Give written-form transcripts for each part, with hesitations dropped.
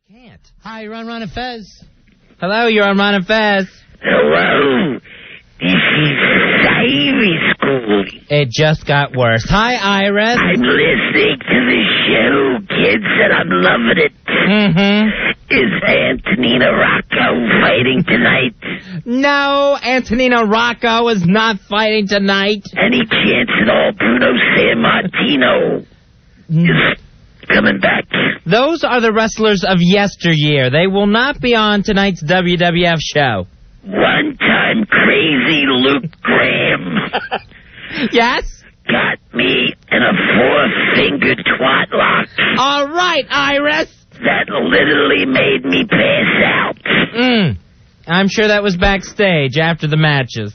Can't. Hi, you're on Ron and Fez. Hello, you're on Ron and Fez. Hello. This is Iris calling. It just got worse. Hi, Iris. I'm listening to the show, kids, and I'm loving it. Mm-hmm. Is Antonina Rocco fighting tonight? No, Antonina Rocco is not fighting tonight. Any chance at all Bruno Sammartino is coming back? Those are the wrestlers of yesteryear. They will not be on tonight's WWF show. One-time crazy Luke Graham. Yes? Got me in a four-fingered twat lock. All right, Iris. That literally made me pass out. I'm sure that was backstage after the matches.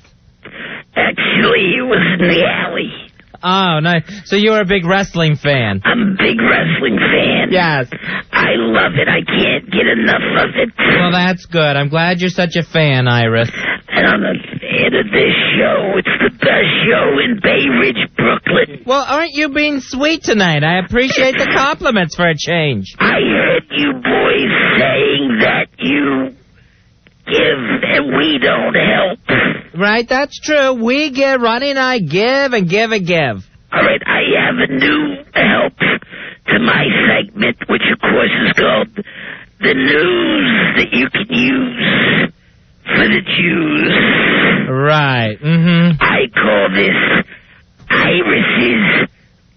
Actually, it was in the alley. Oh, nice. So you're a big wrestling fan. I'm a big wrestling fan. Yes. I love it. I can't get enough of it. Well, that's good. I'm glad you're such a fan, Iris. And I'm a fan of this show. It's the best show in Bay Ridge, Brooklyn. Well, aren't you being sweet tonight? I appreciate the compliments for a change. I heard you boys saying that you give and we don't help. Right, that's true. We give, Ronnie and I give and give and give. All right, I have a new help to my segment, which of course is called The News That You Can Use for the Jews. Right, mm-hmm. I call this Iris's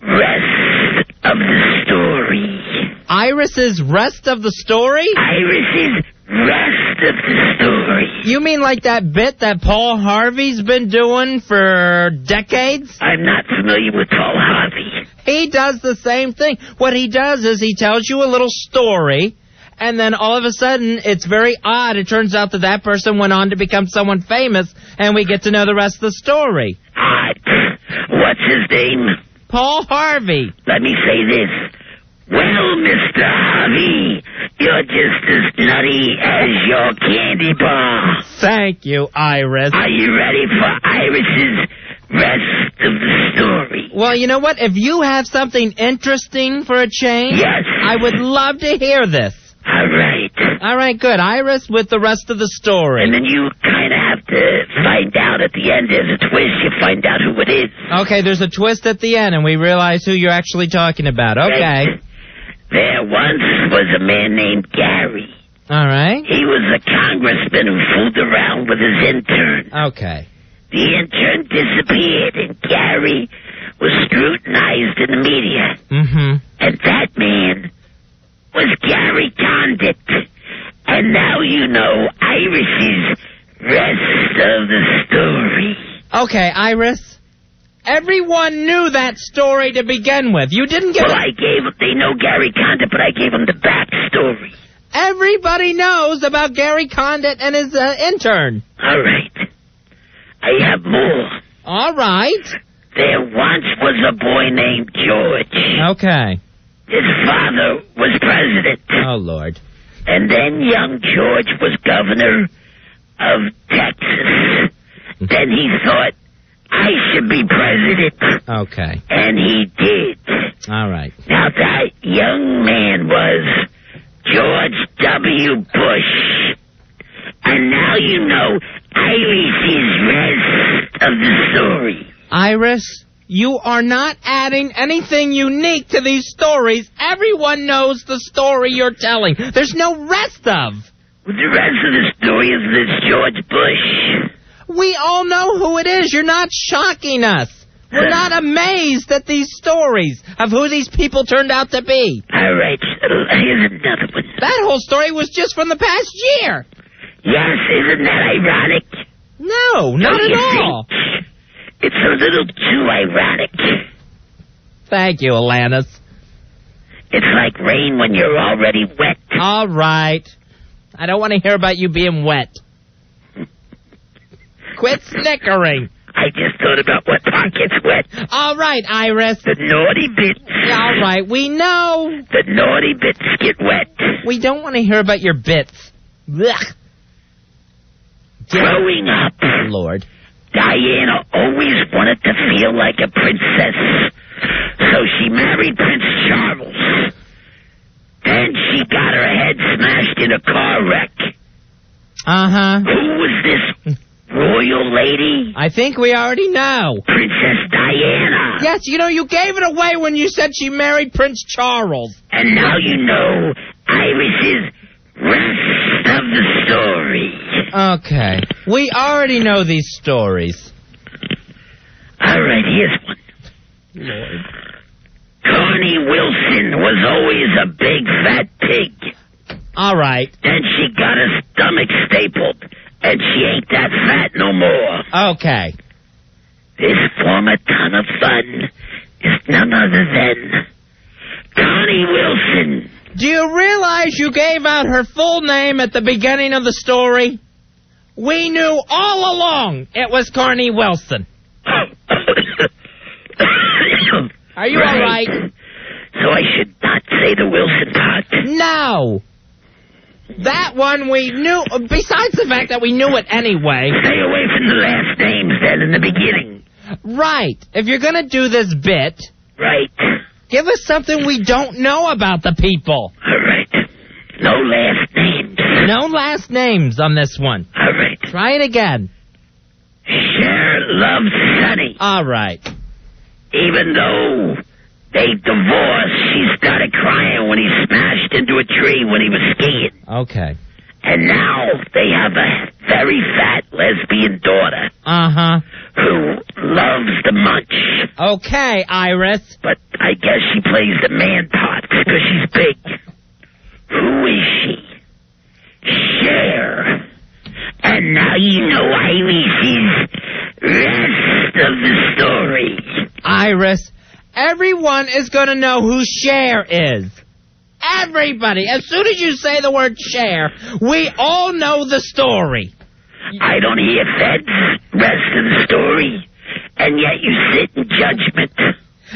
Rest of the Story. Iris's Rest of the Story? Iris's Rest of the Story. You mean like that bit that Paul Harvey's been doing for decades? I'm not familiar with Paul Harvey. He does the same thing. What he does is he tells you a little story, and then all of a sudden, it's very odd. It turns out that person went on to become someone famous, and we get to know the rest of the story. What's his name? Paul Harvey. Let me say this. Well, Mr. Harvey, you're just as nutty as your candy bar. Thank you, Iris. Are you ready for Iris's Rest of the Story? Well, you know what? If you have something interesting for a change, yes, I would love to hear this. All right. All right, good. Iris with the rest of the story. And then you kind of have to find out at the end. There's a twist. You find out who it is. Okay, there's a twist at the end, and we realize who you're actually talking about. Okay. Right. There once was a man named Gary. All right. He was a congressman who fooled around with his intern. Okay. The intern disappeared, and Gary was scrutinized in the media. Mm-hmm. And that man was Gary Condit. And now you know Iris's Rest of the Story. Okay, Iris. Everyone knew that story to begin with. You didn't get... Well, they know Gary Condit, but I gave them the backstory. Everybody knows about Gary Condit and his intern. All right. I have more. All right. There once was a boy named George. Okay. His father was president. Oh, Lord. And then young George was governor of Texas. Then he thought, I should be president. Okay. And he did. All right. Now, that young man was George W. Bush. And now you know Iris's Rest of the Story. Iris, you are not adding anything unique to these stories. Everyone knows the story you're telling. There's no rest of. Well, the rest of the story is this George Bush. We all know who it is. You're not shocking us. We're not amazed at these stories of who these people turned out to be. All right. Here's another one. That whole story was just from the past year. Yes, isn't that ironic? No, not at all. It's a little too ironic. Thank you, Alanis. It's like rain when you're already wet. All right. I don't want to hear about you being wet. Quit snickering. I just thought about what part gets wet. All right, Iris. The naughty bits. All right, we know. The naughty bits get wet. We don't want to hear about your bits. Ugh. Growing up, Lord, Diana always wanted to feel like a princess. So she married Prince Charles. Then she got her head smashed in a car wreck. Uh-huh. Who was this royal lady? I think we already know. Princess Diana. Yes, you gave it away when you said she married Prince Charles. And now you know Iris's rest of the story. Okay. We already know these stories. All right, here's one. Lord. Connie Wilson was always a big fat pig. All right. Then she got her stomach stapled, and she ain't that fat no more. Okay. This former ton of fun is none other than Connie Wilson. Do you realize you gave out her full name at the beginning of the story? We knew all along it was Connie Wilson. Are you all right? So I should not say the Wilson part? No. That one we knew, besides the fact that we knew it anyway. Stay away from the last names then in the beginning. Right. If you're going to do this bit, Right. give us something we don't know about the people. All right. No last names. No last names on this one. All right. Try it again. Cher loves Sonny. All right. Even though they divorced, she started crying when he smashed into a tree when he was skiing. Okay. And now they have a very fat lesbian daughter Uh-huh. who loves the munch. Okay, Iris. But I guess she plays the man part because she's big. Who is she? Cher. And now you know Iris's rest of the story. Iris, everyone is going to know who Cher is. Everybody. As soon as you say the word Cher, we all know the story. I don't hear Fed's rest of the story, and yet you sit in judgment.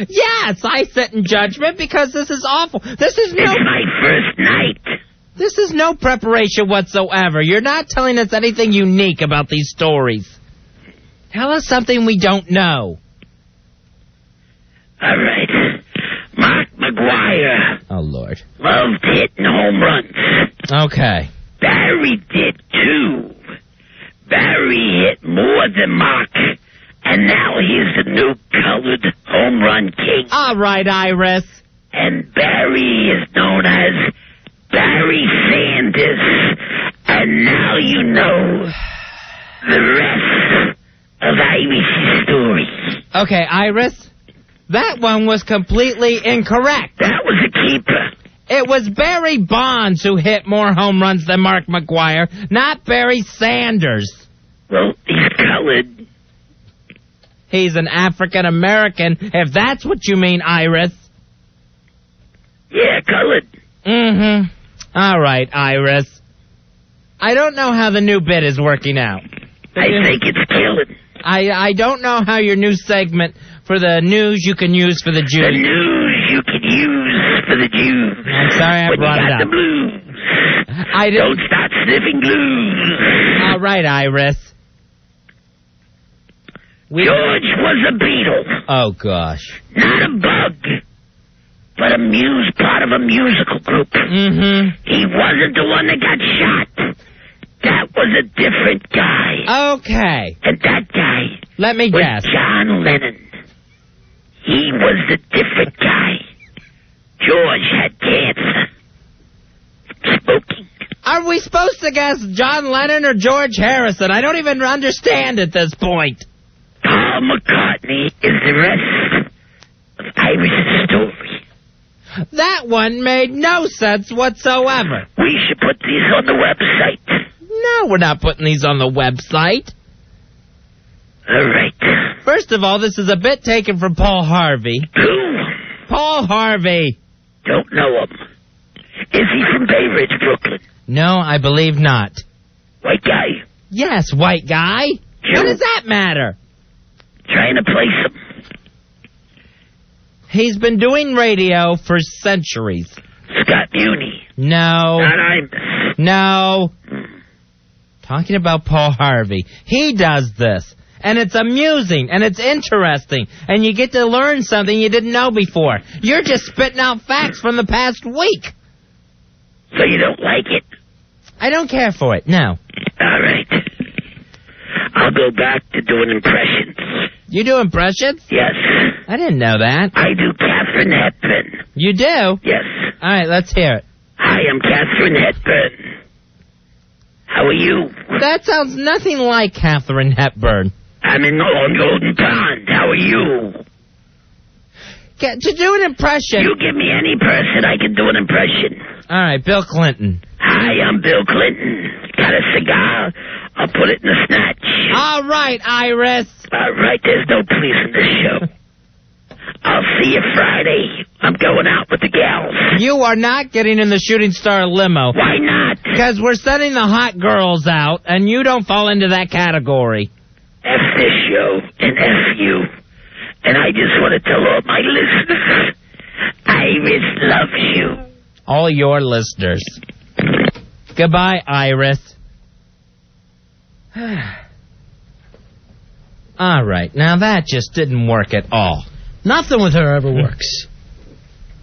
Yes, I sit in judgment because this is awful. This is It's my first night. This is no preparation whatsoever. You're not telling us anything unique about these stories. Tell us something we don't know. All right. Mark McGuire Oh, Lord. loved hitting home runs. Okay. Barry did too. Barry hit more than Mark, and now he's the new colored home run king. All right, Iris. And Barry is known as Barry Sanders. And now you know the rest of Iris's story. Okay, Iris. That one was completely incorrect. That was a keeper. It was Barry Bonds who hit more home runs than Mark McGuire, not Barry Sanders. Well, he's colored. He's an African-American, if that's what you mean, Iris. Yeah, colored. Mm-hmm. All right, Iris. I don't know how the new bit is working out. I think it's killing. I don't know how your new segment for the news you can use for the The Jews. news you can use for the Jews. I'm sorry I when brought you it got up. the blues. I Don't didn't. start sniffing blues. All right, Iris. George was a beetle. Oh, gosh. Not a bug, but part of a musical group. Mm-hmm. He wasn't the one that got shot. That was a different guy. Okay. And that guy Let me was guess. John Lennon. He was the different guy. George had cancer. Smoking. Are we supposed to guess John Lennon or George Harrison? I don't even understand at this point. Paul McCartney is the rest of Iris's story. That one made no sense whatsoever. We should put these on the website. No, we're not putting these on the website. All right. First of all, this is a bit taken from Paul Harvey. Who? Paul Harvey. Don't know him. Is he from Bay Ridge, Brooklyn? No, I believe not. White guy? Yes, white guy. Sure. What does that matter? Trying to place him. He's been doing radio for centuries. Scott Muni. No. Not Imus. No. Talking about Paul Harvey. He does this. And it's amusing, and it's interesting, and you get to learn something you didn't know before. You're just spitting out facts from the past week. So you don't like it? I don't care for it, no. All right. I'll go back to doing impressions. You do impressions? Yes. I didn't know that. I do Katharine Hepburn. You do? Yes. All right, let's hear it. Hi, I'm Katharine Hepburn. How are you? That sounds nothing like Katharine Hepburn. I'm on Golden Pond. How are you? To do an impression... You give me any person, I can do an impression. All right, Bill Clinton. Hi, I'm Bill Clinton. Got a cigar? I'll put it in the snatch. All right, Iris. All right, there's no police in this show. I'll see you Friday. I'm going out with the gals. You are not getting in the Shooting Star limo. Why not? Because we're sending the hot girls out, and you don't fall into that category. F this show, and F you. And I just want to tell all my listeners, Iris loves you. All your listeners. Goodbye, Iris. All right, now that just didn't work at all. Nothing with her ever works.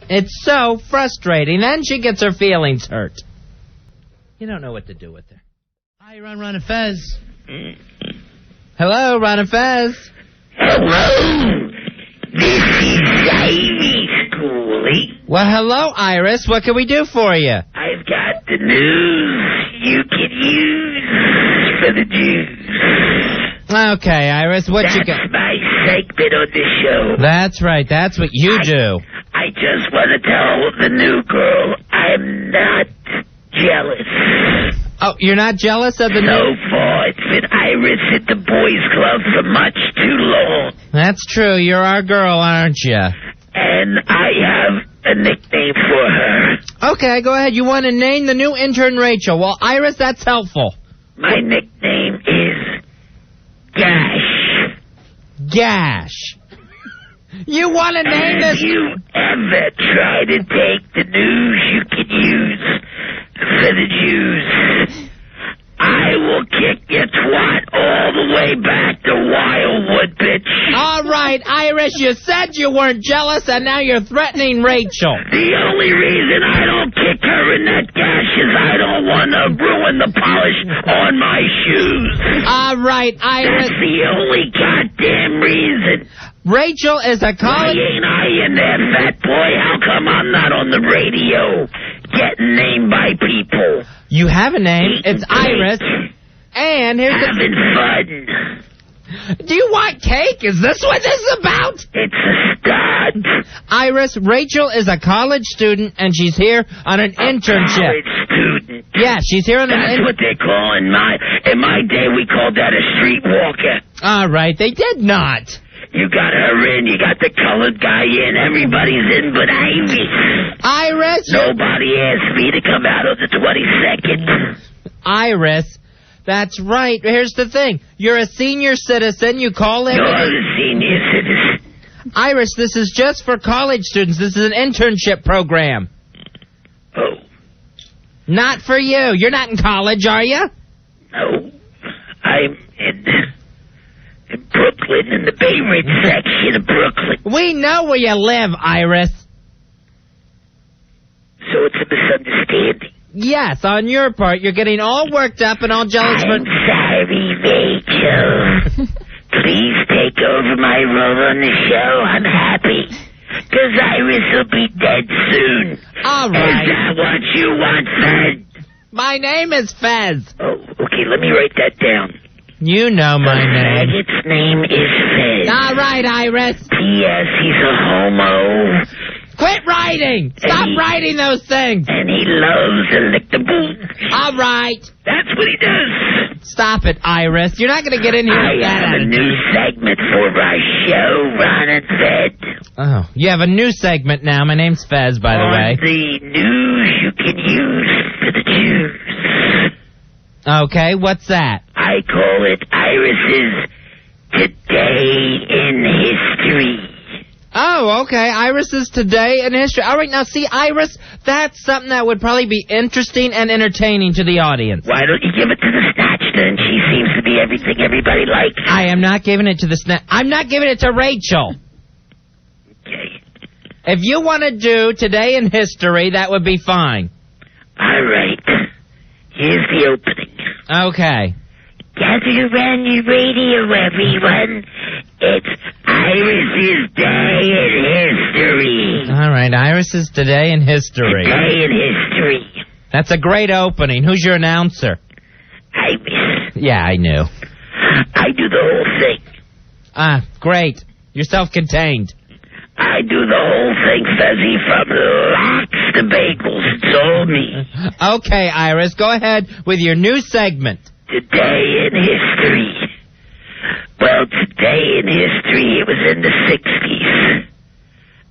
It's so frustrating. Then she gets her feelings hurt. You don't know what to do with her. Hi, Ron and Fez. Hello, Ron and Fez. Hello. This is Ivy Schoolie. Well, hello, Iris. What can we do for you? I've got the news you can use for the Jews. Okay, Iris, what you got? That's my segment on the show. That's right. That's what you do. I just want to tell the new girl I'm not jealous. Oh, you're not jealous of the So new... far, it's been Iris at the boys' club for much too long. That's true. You're our girl, aren't you? And I have a nickname for her. Okay, go ahead. You want to name the new intern Rachel. Well, Iris, that's helpful. My nickname is Gash. Gash. You want to name Have this... you ever tried to take the news you can use for the Jews? I will kick your twat all the way back to Wildwood, bitch. All right, Iris, you said you weren't jealous, and now you're threatening Rachel. The only reason I don't kick her in that gash is I don't want to ruin the polish on my shoes. All right, Iris. That's the only goddamn reason. Rachel is a Why college... ain't I in there, fat boy? How come I'm not on the radio getting named by people? You have a name. It's Iris. And here's the... Having fun. Do you want cake? Is this what this is about? It's a stud. Iris, Rachel is a college student, and she's here on an internship. College student. Yeah, she's here on That's an what they call in my day, we called that a streetwalker. All right, they did not. You got her in, you got the colored guy in, everybody's in but Ivy. Iris. Nobody asked me to come out on the 22nd. Iris, that's right. Here's the thing. You're a senior citizen. You call in... You're a senior citizen. Iris, this is just for college students. This is an internship program. Oh. Not for you. You're not in college, are you? No. I'm in Brooklyn, in the Bay Ridge section of Brooklyn. We know where you live, Iris. So it's a misunderstanding. Yes, on your part, you're getting all worked up and all jealous I'm sorry, Rachel. Please take over my role on the show. I'm happy. Because Iris will be dead soon. All right. Is that what you want, Fez? My name is Fez. Oh, okay, let me write that down. You know my name. Faggot's name is Fez. All right, Iris. P.S. He's a homo. Quit writing. Stop writing those things. And he loves to lick the boot. All right. That's what he does. Stop it, Iris. You're not going to get in here I with that have a attitude. new segment for our show, Ron and Fed. Oh, you have a new segment now. My name's Fez, by the way. The news you can use for the Jews. Okay, what's that? I call it Iris's Today in History. Oh, okay. Iris's Today in History. All right, now see, Iris, that's something that would probably be interesting and entertaining to the audience. Why don't you give it to the Snatchster, and she seems to be everything everybody likes. I am not giving it to the I'm not giving it to Rachel. Okay. If you want to do Today in History, that would be fine. All right. Here's the opening. Okay. Gather around your radio, everyone. It's Iris's Day in History. All right, Iris's Today in History. Day in History. That's a great opening. Who's your announcer? Iris. Yeah, I knew. I do the whole thing. Ah, great. You're self-contained. I do the whole thing, Fezzy, from lox to bagels. It's all me. Okay, Iris, go ahead with your new segment. Today in History. Well, today in history, it was in the 60s.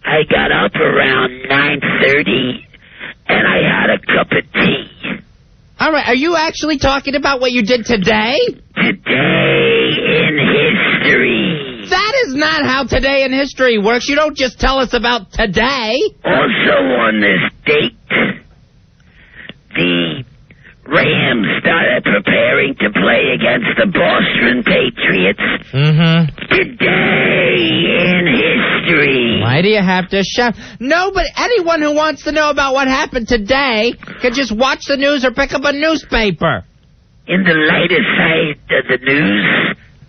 I got up around 9:30, and I had a cup of tea. All right, are you actually talking about what you did today? Today in history. That is not how Today in History works. You don't just tell us about today. Also on this date, the Rams started preparing to play against the Boston Patriots. Today in history. Why do you have to shout? No, but anyone who wants to know about what happened today can just watch the news or pick up a newspaper. In the lighter side of the news,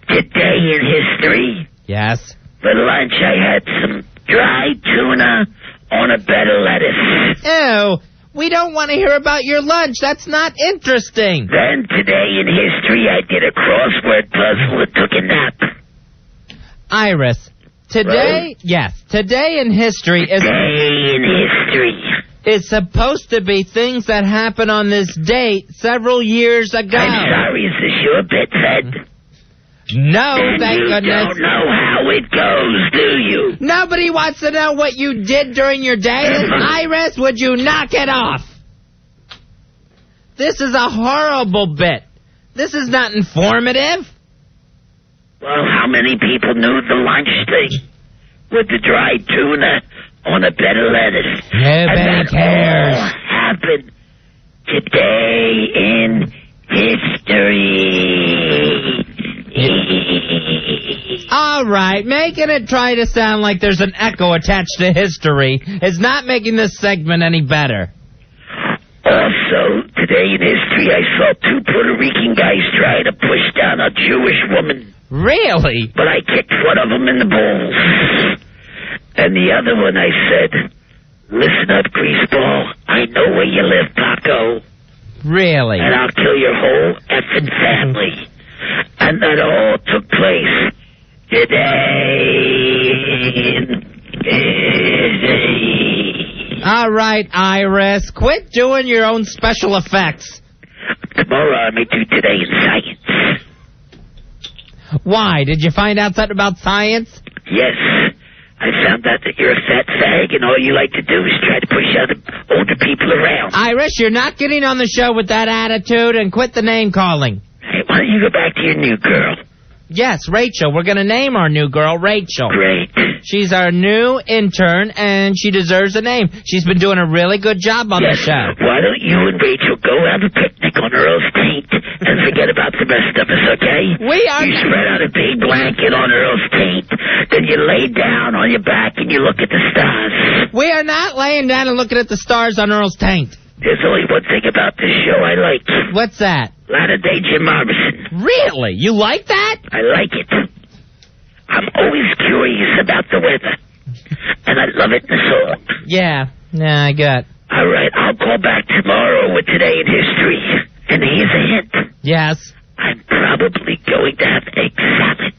today in history. Yes. For lunch, I had some dried tuna on a bed of lettuce. Ew. We don't want to hear about your lunch. That's not interesting. Then today in history, I did a crossword puzzle and took a nap. Iris, today, yes, Today in History is... Today in history. It's supposed to be things that happen on this date several years ago. I'm sorry, is this your bit, Fed? No, thank goodness. You don't know how it goes, do you? Nobody wants to know what you did during your day. Iris, would you knock it off? This is a horrible bit. This is not informative. Well, how many people knew the lunch thing with the dried tuna on a bed of lettuce? Nobody cares. All happened today in history. All right, making it try to sound like there's an echo attached to history is not making this segment any better. Also, today in history, I saw two Puerto Rican guys try to push down a Jewish woman. Really? But I kicked one of them in the balls. And the other one, I said, listen up, greaseball. I know where you live, Paco. Really? And I'll kill your whole effing family. And that all took place today. All right, Iris, quit doing your own special effects. Tomorrow I may do today in science. Why? Did you find out something about science? Yes. I found out that you're a fat fag and all you like to do is try to push other older people around. Iris, you're not getting on the show with that attitude, and quit the name calling. Hey, why don't you go back to your new girl? Yes, Rachel. We're going to name our new girl Rachel. Great. She's our new intern, and she deserves a name. She's been doing a really good job on the show. Why don't you and Rachel go have a picnic on Earl's taint and forget about the rest of us, okay? We are... You spread out a big blanket on Earl's taint, then you lay down on your back and you look at the stars. We are not laying down and looking at the stars on Earl's taint. There's only one thing about this show I like. What's that? Latter-day Jim Morrison. Really? You like that? I like it. I'm always curious about the weather. And I love it in the song. Yeah, I got. All right, I'll call back tomorrow with Today in History. And here's a hint. Yes? I'm probably going to have egg salad.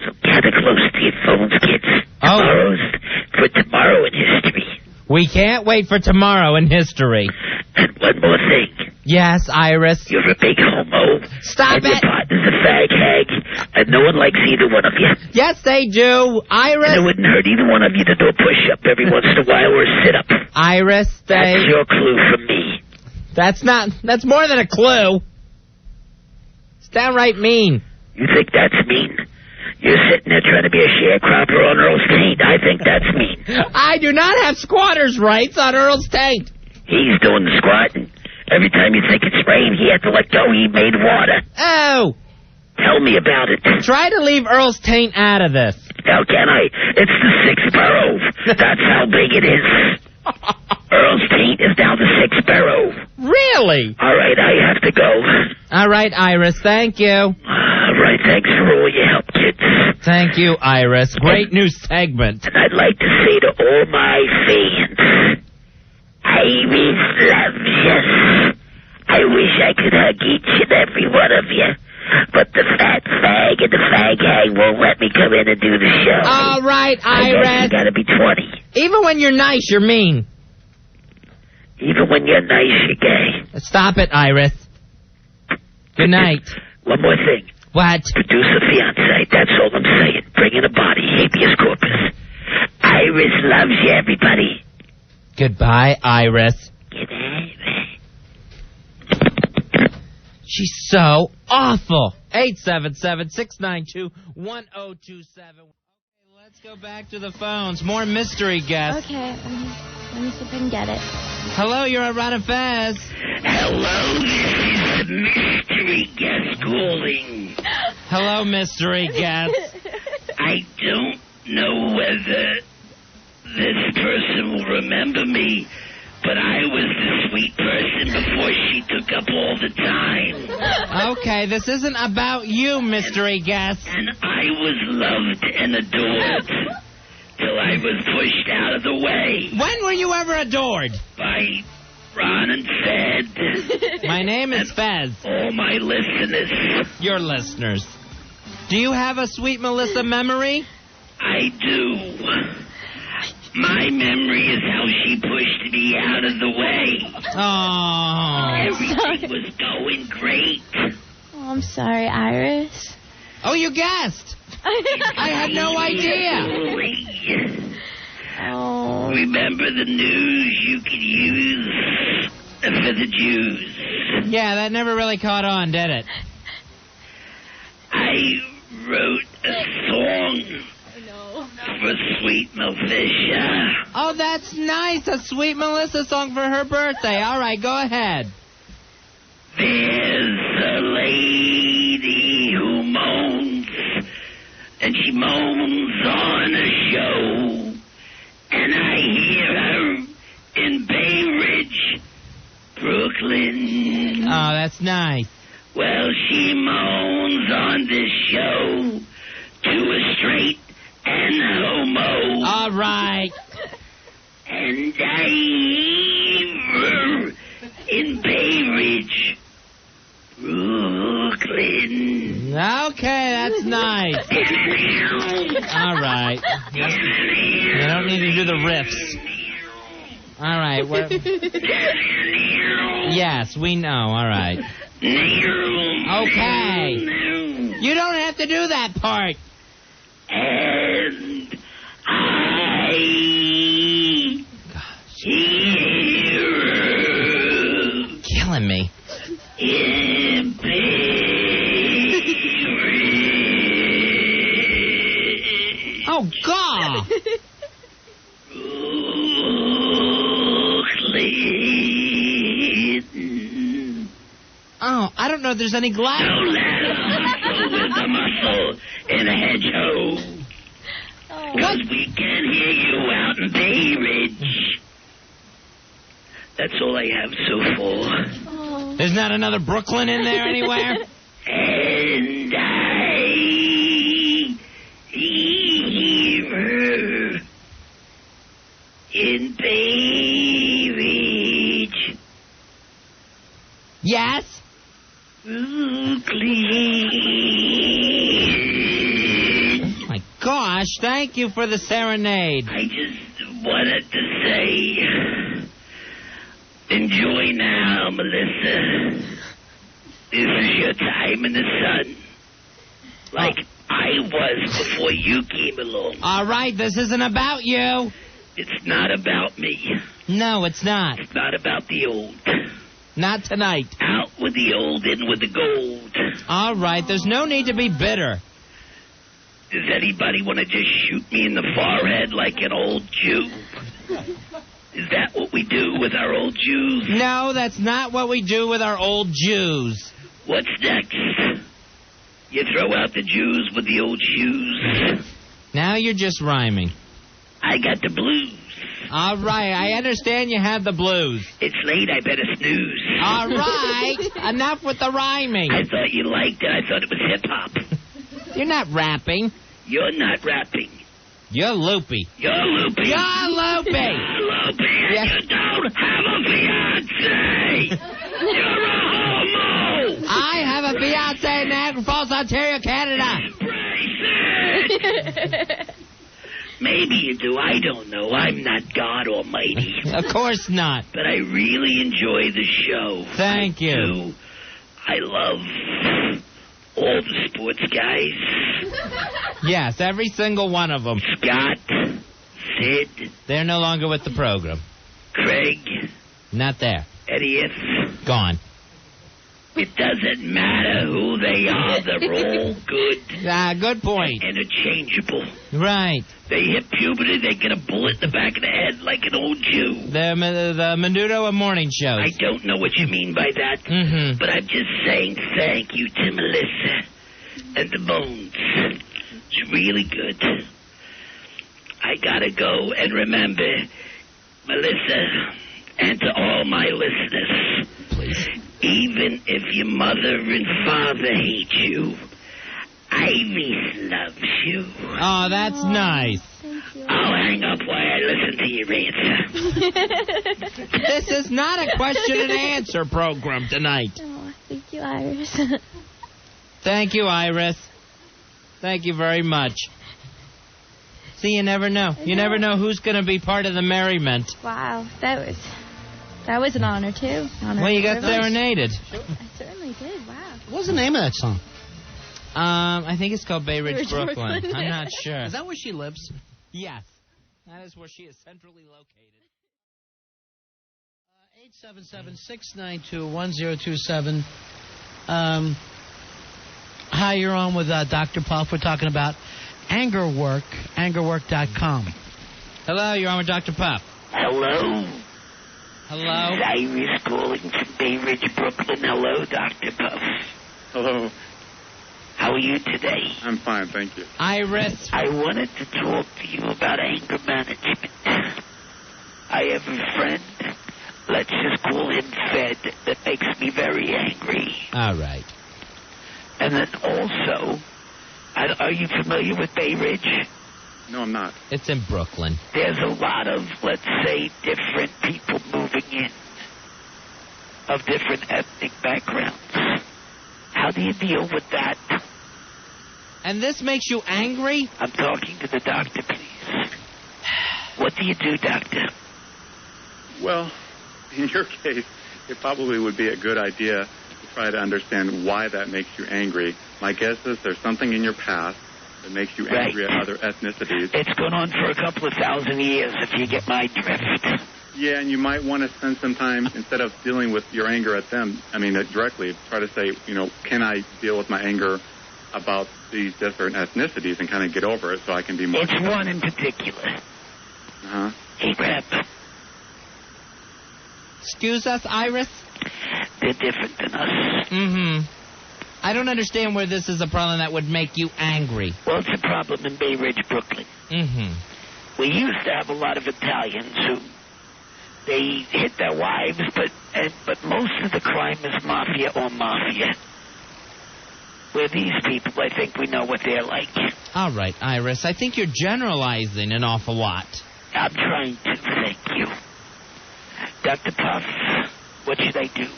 So gather close to your phones, kids. For tomorrow in history. We can't wait for tomorrow in history. And one more thing. Yes, Iris? You're a big homo. Stop and it. your partner's a fag hag. And no one likes either one of you. Yes, they do. Iris? And it wouldn't hurt either one of you to do a push-up every once in a while or a sit-up. Iris, That's your clue from me. That's more than a clue. It's downright mean. You think that's mean? You're sitting there trying to be a sharecropper on Earl's taint. I think that's mean. I do not have squatter's rights on Earl's taint. He's doing the squatting. Every time you think it's rain, he had to let go. He made water. Oh. Tell me about it. Try to leave Earl's taint out of this. How can I? It's the 6th borough. That's how big it is. Earl's Taint is down to 6 borough. Really? All right, I have to go. All right, Iris, thank you. All right, thanks for all your help, kids. Thank you, Iris. Great new segment. And I'd like to say to all my fans, Iris loves you. I wish I could hug each and every one of you, but the fat fag and the fag hag won't let me come in and do the show. All right, I guess Iris. you gotta be 20. Even when you're nice, you're mean. Even when you're nice, you're gay. Stop it, Iris. Good night. One more thing. What? Producer fiancé, that's all I'm saying. Bring in a body, habeas corpus. Iris loves you, everybody. Goodbye, Iris. Good night. She's so awful. 877-692-1027. Okay, let's go back to the phones. More mystery guests. Okay, let me see if I can get it. Hello, you're on Ron and Fez. Hello, this is mystery guest calling. Hello, mystery guest. I don't know whether this person will remember me, but I was the sweet person before she took up all the time. Okay, this isn't about you, mystery guest. And I was loved and adored till I was pushed out of the way When were you ever adored? by Ron and Fed. My name is Fez. All my listeners. Your listeners. Do you have a sweet Melissa memory? I do. My memory is how she pushed me out of the way. Oh. Everything was going great. Oh, I'm sorry, Iris. Oh, you guessed. I had no idea. Oh. Remember the news you could use for the Jews? Yeah, that never really caught on, did it? I wrote a song for Sweet Melissa. Oh, that's nice. A sweet Melissa song for her birthday. All right, go ahead. There's a lady who moans, and she moans on a show, and I hear her in Bay Ridge, Brooklyn. Oh, that's nice. Well, she moans on this show to a straight and homo. All right. And I hear her in Bay Ridge, Brooklyn. Okay, that's nice. All right. You don't need to do the riffs. All right. Yes, we know. All right. Okay. You don't have to do that part. And I hear her Killing me. in Oh, God. Brooklyn. Oh, I don't know if there's any glass. No ladder with a muscle in a hedgehog. Because we can hear you out in Bay Ridge. That's all I have so far. Oh. There's not another Brooklyn in there anywhere? And I hear her in Bay Ridge, Yes? Brooklyn. My gosh, thank you for the serenade. I just wanted to say, enjoy now, Melissa. This is your time in the sun. Like I was before you came along. All right, this isn't about you. It's not about me. No, it's not. It's not about the old. Not tonight. Out with the old, in with the gold. All right, there's no need to be bitter. Does anybody want to just shoot me in the forehead like an old Jew? Is that what we do with our old Jews? No, that's not what we do with our old Jews. What's next? You throw out the Jews with the old shoes? Now you're just rhyming. I got the blues. All right, I understand you have the blues. It's late, I better snooze. All right, enough with the rhyming. I thought you liked it. I thought it was hip-hop. You're not rapping. You're not rapping. You're loopy. You're loopy. You're loopy. You're loopy, and Yes. you don't have a fiancé. You're a homo. I have a fiancé in Niagara Falls, Ontario, Canada. Embrace it. Maybe you do. I don't know. I'm not God Almighty. Of course not. But I really enjoy the show. Thank you. Do. I love all the sports guys. Yes, every single one of them. Scott, Sid, They're no longer with the program. Craig, Not there. Elliot. Gone. It doesn't matter who they are. They're all good. Good point. Interchangeable. Right. They hit puberty, they get a bullet in the back of the head like an old Jew. The Menudo of morning shows. I don't know what you mean by that, Mm-hmm. but I'm just saying thank you to Melissa and the Bones. It's really good. I gotta go, and remember, Melissa, and to all my listeners, Please. even if your mother and father hate you, Iris loves you. Oh, that's nice. Thank you. I'll hang up while I listen to your answer. This is not a question and answer program tonight. Oh, thank you, Iris. Thank you, Iris. Thank you very much. See, you never know. You never know who's going to be part of the merriment. Wow, that was an honor too. Well, you got serenaded. I certainly did. Wow. What's the name of that song? I think it's called Bay Ridge, Ridge, Brooklyn. Brooklyn. I'm not sure. Is that where she lives? Yes. That is where she is centrally located. 877-692-1027. Hi, you're on with Dr. Puff. We're talking about anger work, angerwork.com. Hello, you're on with Dr. Puff. Hello. Hello? Iris calling from Bay Ridge, Brooklyn. Hello, Dr. Puff. Hello. How are you today? I'm fine, thank you. Iris. I wanted to talk to you about anger management. I have a friend, let's just call him Fed, that makes me very angry. All right. And then also, are you familiar with Bay Ridge? No, I'm not. It's in Brooklyn. There's a lot of, let's say, different people moving in, of different ethnic backgrounds. How do you deal with that? And this makes you angry? I'm talking to the doctor, please. What do you do, doctor? Well, in your case, it probably would be a good idea to try to understand why that makes you angry. My guess is there's something in your past that makes you angry at other ethnicities. It's gone on for a couple of thousand years, if you get my drift. Yeah, and you might want to spend some time, instead of dealing with your anger at them, directly, try to say, can I deal with my anger about these different ethnicities and kind of get over it so I can be more... It's one in particular. Uh-huh. Hey, Rep, Excuse us, Iris? they're different than us. Mm-hmm. I don't understand where this is a problem that would make you angry. Well, it's a problem in Bay Ridge, Brooklyn. Mm-hmm. We used to have a lot of Italians who... They hit their wives, but most of the crime is mafia or mafia. Where these people, I think we know what they're like. All right, Iris. I think you're generalizing an awful lot. I'm trying to, thank you. Dr. Puff, what should I do?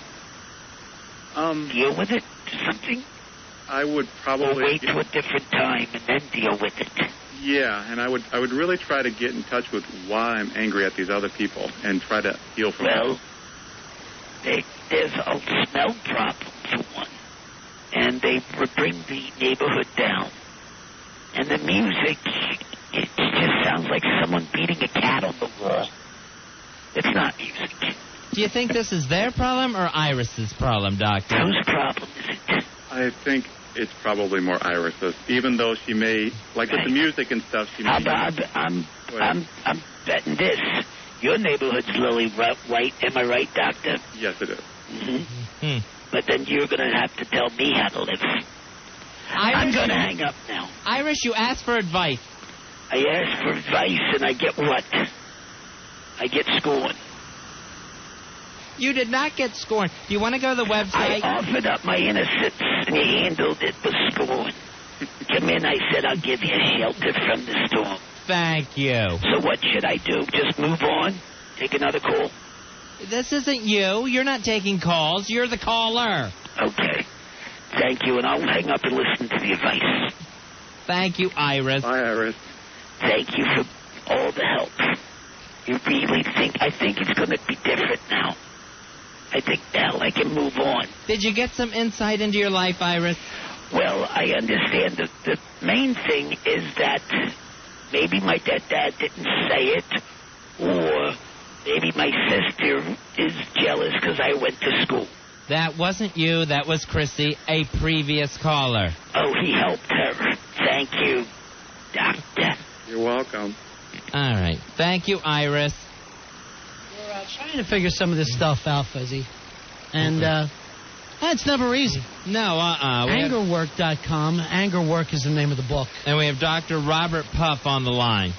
Deal with it or something? I would Or probably... wait to a different time and then deal with it? Yeah, and I would really try to get in touch with why I'm angry at these other people and try to heal from Well, there's a smell problem for one. And they bring the neighborhood down. And the music, it just sounds like someone beating a cat on the wall. It's not music. Do you think this is their problem or Iris's problem, Doctor? Whose problem is it? I think it's probably more Iris's, even though she may, like with the music and stuff, she may... I'm betting this. Your neighborhood's lily white, am I right, Doctor? Yes, it is. Mm-hmm. But then you're going to have to tell me how to live. I'm going to hang up now. Iris, you asked for advice. I ask for advice and I get what? I get scorned. You did not get scorned. Do you want to go to the website? I offered up my innocence, and you handled it with scorn. Come in, I said, I'll give you shelter from the storm. Thank you. So what should I do? Just move on? Take another call? This isn't you. You're not taking calls. You're the caller. Okay. Thank you, and I'll hang up and listen to the advice. Thank you, Iris. Bye, Iris. Thank you for all the help. You really I think it's going to be different now. I think now I can move on. Did you get some insight into your life, Iris? Well, I understand that the main thing is that maybe my dad didn't say it, or maybe my sister is jealous because I went to school. That wasn't you. That was Chrissy, a previous caller. Oh, he helped her. Thank you, Doctor. You're welcome. All right. Thank you, Iris. We're trying to figure some of this stuff out, Fuzzy. And it's never easy. No, Angerwork.com. Angerwork is the name of the book. And we have Dr. Robert Puff on the line.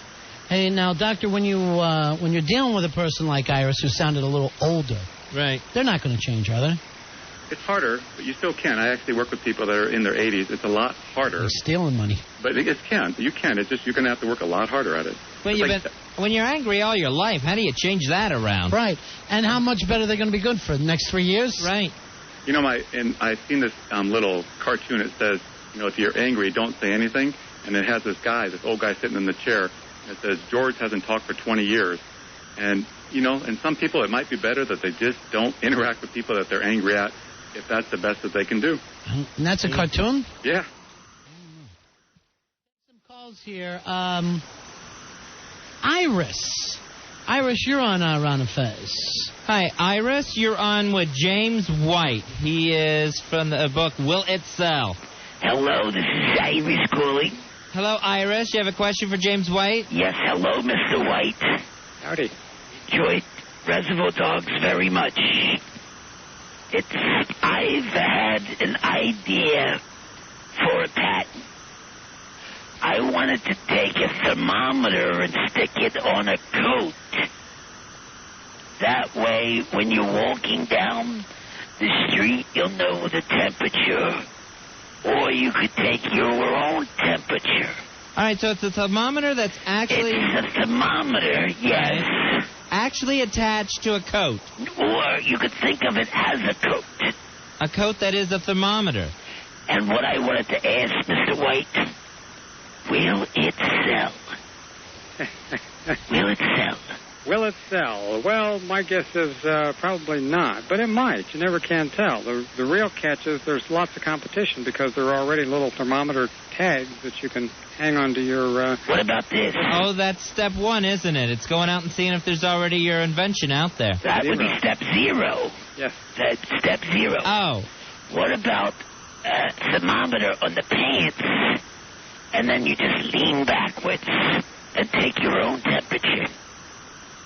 Hey, now, Doctor, when you're dealing with a person like Iris who sounded a little older, right? They're not going to change, are they? It's harder, but you still can. I actually work with people that are in their 80s. It's a lot harder. They're stealing money. But it can. You can. It's just you're going to have to work a lot harder at it. Well, when you're angry all your life, how do you change that around? Right. And how much better are they going to be good for the next 3 years? Right. You know, I've seen this little cartoon. It says, you know, if you're angry, don't say anything. And it has this old guy sitting in the chair. And it says, George hasn't talked for 20 years. And, you know, and some people, it might be better that they just don't interact with people that they're angry at if that's the best that they can do. And that's a cartoon? Yeah. Some calls here. Iris. Iris, you're on Ron and Fez. Hi, Iris. You're on with James White. He is from the book Will It Sell? Hello, this is Iris calling. Hello, Iris. You have a question for James White? Yes, hello, Mr. White. Howdy. Enjoyed Reservoir Dogs very much. I've had an idea for a patent. I wanted to take a thermometer and stick it on a coat. That way, when you're walking down the street, you'll know the temperature. Or you could take your own temperature. All right, so it's a thermometer that's actually... It's a thermometer, yes. Right. Actually attached to a coat. Or you could think of it as a coat. A coat that is a thermometer. And what I wanted to ask, Mr. White, will it sell? Will it sell? Will it sell? Well, my guess is probably not, but it might. You never can tell. The real catch is there's lots of competition because there are already little thermometer tags that you can hang onto your... What about this? Oh, that's step one, isn't it? It's going out and seeing if there's already your invention out there. That would be step zero. Yes. That's step zero. Oh. What about a thermometer on the pants, and then you just lean backwards and take your own temperature?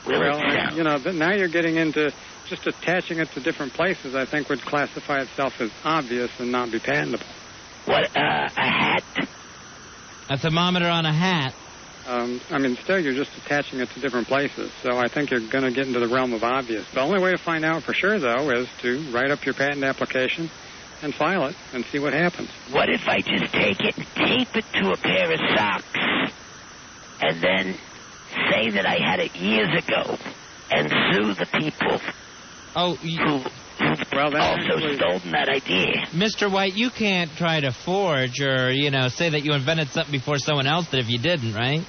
Well, you know, now you're getting into just attaching it to different places, I think would classify itself as obvious and not be patentable. What, a hat? A thermometer on a hat? I mean, still, you're just attaching it to different places, so I think you're going to get into the realm of obvious. The only way to find out for sure, though, is to write up your patent application and file it and see what happens. What if I just take it and tape it to a pair of socks and then say that I had it years ago and sue the people who've also stolen that idea? Mr. White, you can't try to forge or, say that you invented something before someone else did if you didn't, right?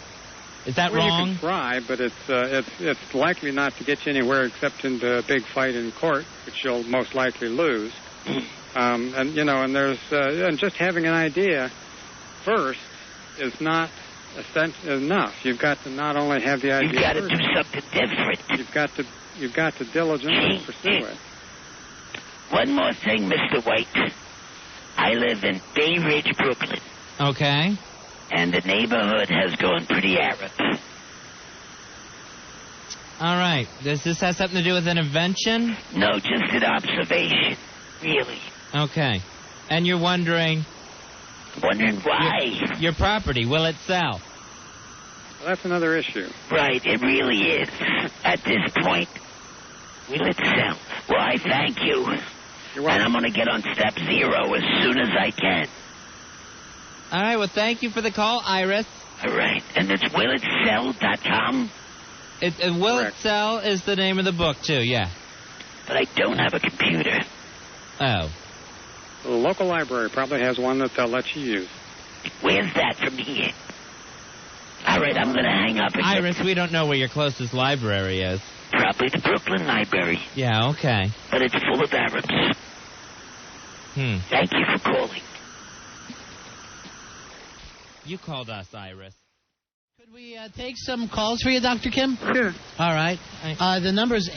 Is that wrong? You can try, but it's likely not to get you anywhere except into a big fight in court, which you'll most likely lose. And there's and just having an idea first is not enough. You've got to not only have the idea. You've got to do something different. You've got to diligently pursue it. One more thing, Mr. White. I live in Bay Ridge, Brooklyn. Okay. And the neighborhood has gone pretty Arab. All right. Does this have something to do with an invention? No, just an observation, really. Okay. And you're wondering... Wondering why? Your property, will it sell? Well, that's another issue. Right, it really is. At this point, will it sell? Well, I thank you. You're welcome. And I'm going to get on step 0 as soon as I can. All right, well, thank you for the call, Iris. All right, and it's willitsell.com? Will It Sell is the name of the book, too, yeah. But I don't have a computer. Oh. The local library probably has one that they'll let you use. Where's that from here? All right, I'm going to hang up. And Iris, we don't know where your closest library is. Probably the Brooklyn Library. Yeah, okay. But it's full of Arabs. Thank you for calling. You called us, Iris. Could we take some calls for you, Dr. Kim? Sure. All right. The number is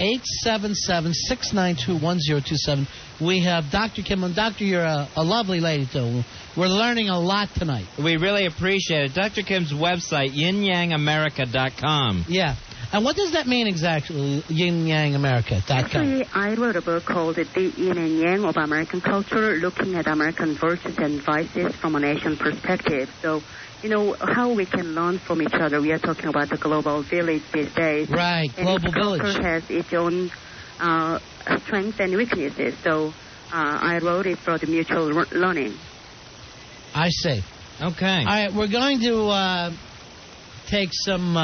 877-692-1027. We have Dr. Kim. And Doctor, you're a lovely lady, too. We're learning a lot tonight. We really appreciate it. Dr. Kim's website, yinyangamerica.com. Yeah. And what does that mean exactly, yinyangamerica.com? Actually, I wrote a book called The Yin and Yang of American Culture, looking at American virtues and vices from an Asian perspective. So, you know, how we can learn from each other. We are talking about the global village these days. Right, and global village. Culture has its own strengths and weaknesses. So I wrote it for the mutual learning. I see. Okay. All right, we're going to take some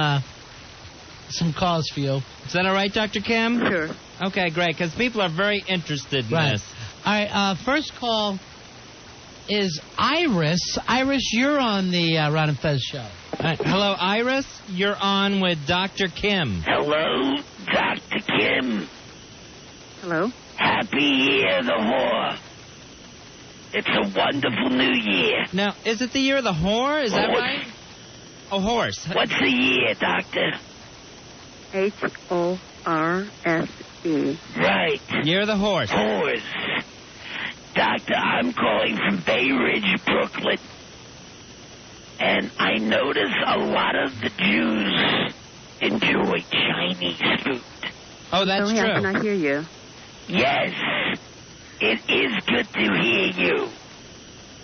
calls for you. Is that all right, Dr. Kim? Sure. Okay, great, because people are very interested in this. All right, first call is Iris. Iris, you're on the Ron and Fez show. Hello, Iris. You're on with Dr. Kim. Hello, Dr. Kim. Hello. Happy Year the Whore. It's a wonderful new year. Now, is it the year of the whore? Is that right? A horse. What's the year, Doctor? HORSE. Right. Year of the horse. Horse. Doctor, I'm calling from Bay Ridge, Brooklyn. And I notice a lot of the Jews enjoy Chinese food. Oh, that's Sorry, true. I cannot hear you. Yes. It is good to hear you.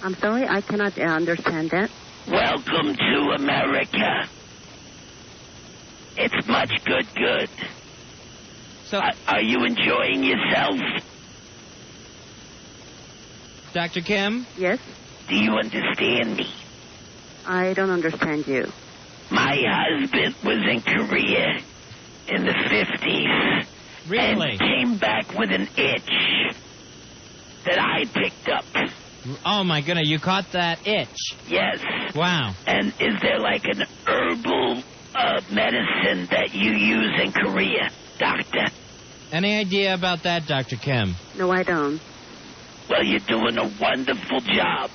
I'm sorry, I cannot understand that. Welcome to America. It's much good. So, Are you enjoying yourself? Dr. Kim? Yes? Do you understand me? I don't understand you. My husband was in Korea in the 50s. Really? And came back with an itch that I picked up. Oh, my goodness, you caught that itch. Yes. Wow. And is there like an herbal medicine that you use in Korea, Doctor? Any idea about that, Dr. Kim? No, I don't. Well, you're doing a wonderful job.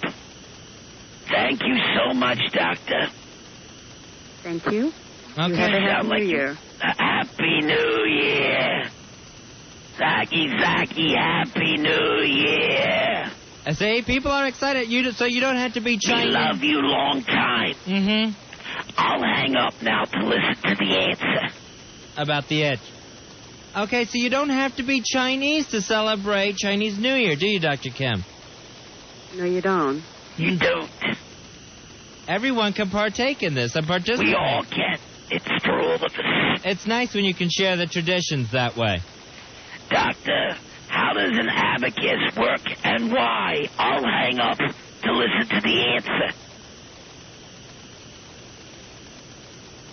Thank you so much, Doctor. Thank you. Okay. You have a happy like New Year. Happy New Year. Zaki, Happy New Year. See, people are excited. So you don't have to be We Chinese. love you long time. Mm-hmm. I'll hang up now to listen to the answer. About the itch. Okay, so you don't have to be Chinese to celebrate Chinese New Year, do you, Dr. Kim? No, you don't. You don't. Everyone can partake in this and participate. We all can. It's for all of us. It's nice when you can share the traditions that way. Doctor, how does an abacus work and why? I'll hang up to listen to the answer.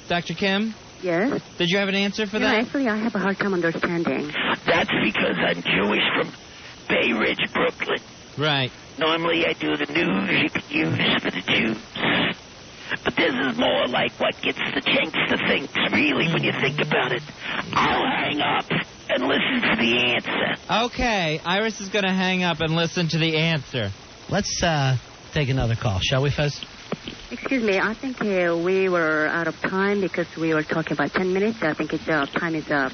Dr. Kim? Yes? Did you have an answer for No, that? actually, I have a hard time understanding. That's because I'm Jewish from Bay Ridge, Brooklyn. Right. Normally I do the news you could use for the Jews. But this is more like what gets the Chinks to think, really, when you think about it. I'll hang up and listen to the answer. Okay, Iris is going to hang up and listen to the answer. Let's take another call, shall we, Fez? Excuse me, I think we were out of time because we were talking about 10 minutes. I think time is up.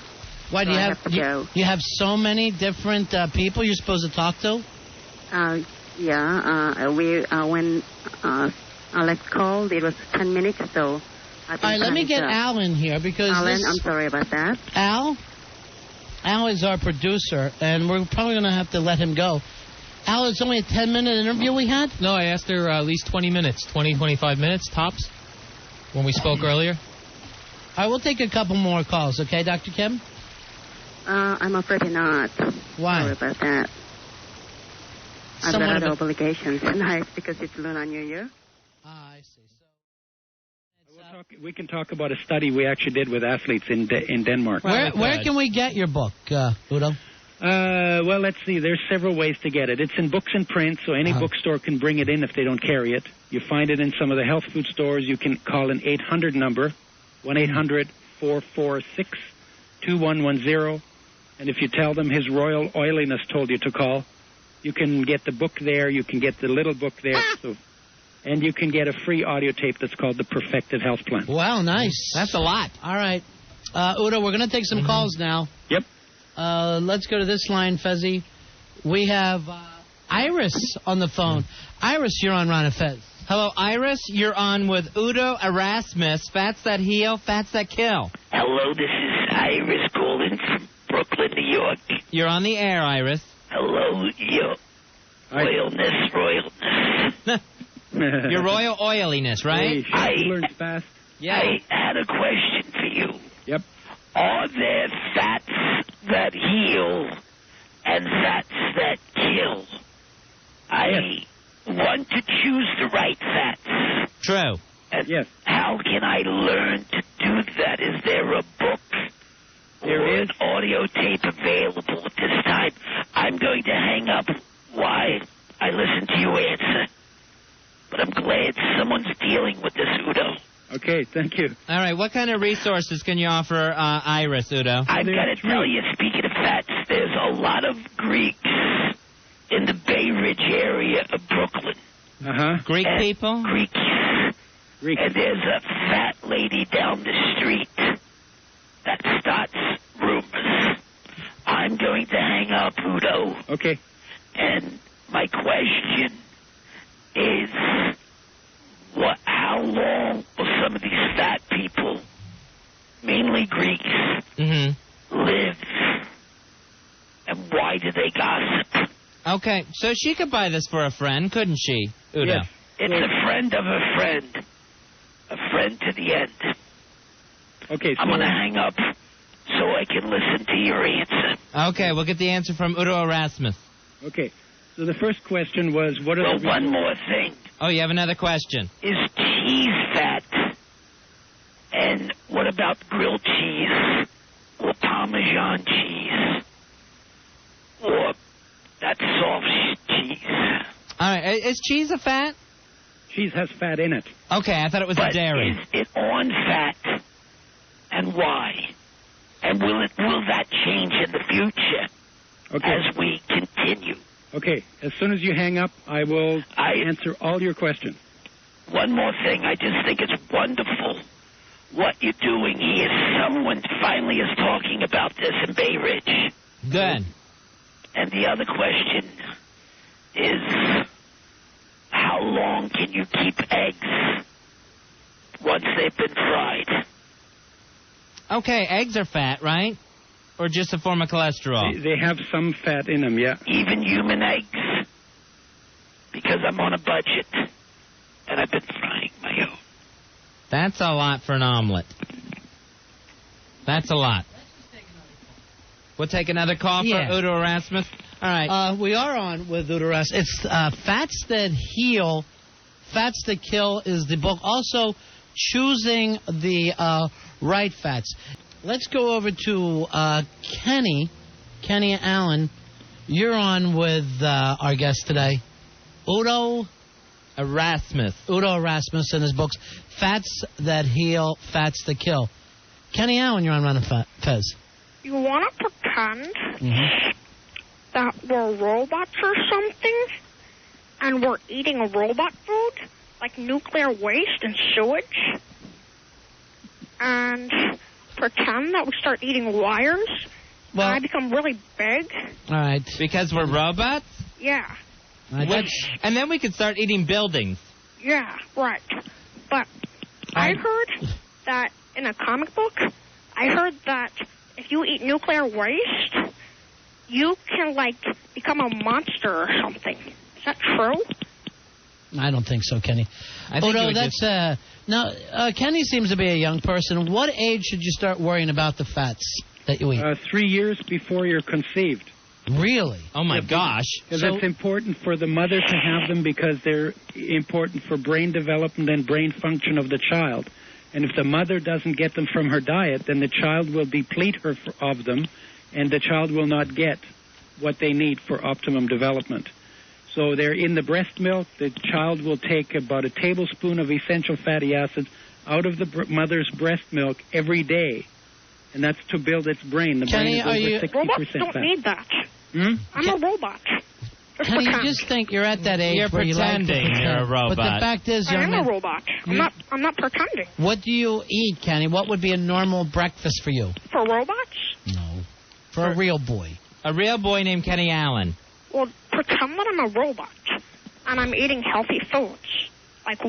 Why do So you I have to go. you have so many different people you're supposed to talk to? When Alex called, it was 10 minutes, so I think All right, let me get up. Alan here because Alan, I'm sorry about that. Al is our producer, and we're probably going to have to let him go. Al, it's only a 10-minute interview we had? No, I asked her at least 20 minutes, 20, 25 minutes, tops, when we spoke earlier. right, we'll take a couple more calls, okay, Dr. Kim? I'm afraid not. Why? Sorry about that. I've Somewhat got of other a- obligations tonight because it's Lunar New Year. I see. We can talk about a study we actually did with athletes in Denmark. Where can we get your book, Udo? Well, let's see. There's several ways to get it. It's in books and print, so any bookstore can bring it in if they don't carry it. You find it in some of the health food stores. You can call an 800 number, 1-800-446-2110. And if you tell them His Royal Oiliness told you to call, you can get the book there. You can get the little book there. And you can get a free audio tape that's called the Perfected Health Plan. Wow, nice. That's a lot. All right. Udo, we're going to take some calls now. Yep. Let's go to this line, Fezzi. We have Iris on the phone. Iris, you're on Ron and Fez. Hello, Iris. You're on with Udo Erasmus. Fats that heal, fats that kill. Hello, this is Iris calling from Brooklyn, New York. You're on the air, Iris. Hello, your royalness. Your royal oiliness, right? Hey, she learns fast. Yeah. I had a question for you. Yep. Are there fats that heal and fats that kill? I want to choose the right fats. True. And Yes. how can I learn to do that? Is there a book or an audio tape available at this time? I'm going to hang up while I listen to you answer. But I'm glad someone's dealing with this, Udo. Okay, thank you. All right, what kind of resources can you offer Iris, Udo? I've got to tell you, speaking of fats, there's a lot of Greeks in the Bay Ridge area of Brooklyn. Greek people? Greeks. And there's a fat lady down the street that starts rumors. I'm going to hang up, Udo. Okay. And my question is, how long will some of these fat people, mainly Greeks, live? And why do they gossip? Okay, so she could buy this for a friend, couldn't she, Udo? Yes. It's a friend of a friend. A friend to the end. Okay, so I'm going to hang up so I can listen to your answer. Okay, we'll get the answer from Udo Erasmus. Okay. So the first question was, what are Well, the... one more thing. Oh, you have another question. Is cheese fat? And what about grilled cheese? Or Parmesan cheese? Or that soft cheese? All right, is cheese a fat? Cheese has fat in it. Okay, I thought it was But a dairy. is it on fat? And why? And will that change in the future as we continue? Okay, as soon as you hang up, I will answer all your questions. One more thing. I just think it's wonderful what you're doing here. Someone finally is talking about this in Bay Ridge. Good. And the other question is, how long can you keep eggs once they've been fried? Okay, eggs are fat, right? Or just a form of cholesterol? They have some fat in them, yeah. Even human eggs? Because I'm on a budget, and I've been frying my own. That's a lot for an omelet. That's a lot. We'll take another call for Udo Erasmus. All right. We are on with Udo Erasmus. It's Fats That Heal, Fats That Kill is the book. Also, choosing the right fats. Let's go over to Kenny Allen. You're on with our guest today, Udo Erasmus. Udo Erasmus and his books, Fats That Heal, Fats That Kill. Kenny Allen, you're on Run and Fez. You want to pretend that we're robots or something, and we're eating robot food, like nuclear waste and sewage, and pretend that we start eating wires, and I become really big? All right. Because we're robots? Yeah. And then we could start eating buildings. Yeah, right. But I heard that in a comic book, I heard that if you eat nuclear waste, you can, like, become a monster or something. Is that true? I don't think so, Kenny. I think Udo, that's now. Kenny seems to be a young person. What age should you start worrying about the fats that you eat? 3 years before you're conceived. Really? Oh my gosh! Because it's important for the mother to have them because they're important for brain development and brain function of the child. And if the mother doesn't get them from her diet, then the child will deplete her of them, and the child will not get what they need for optimum development. So they're in the breast milk. The child will take about a tablespoon of essential fatty acids out of the mother's breast milk every day, and that's to build its brain. The Kenny, brain is over 60% Robots don't fat. need that. I'm a robot. Kenny, you just think you're at that age You're where you like to pretending pretend. you're a robot. But the fact is, I young am man, a robot. I'm not pretending. what do you eat, Kenny? What would be a normal breakfast for you? For robots? No. For a real boy. A real boy named Kenny Allen. Well, pretend that I'm a robot and I'm eating healthy foods like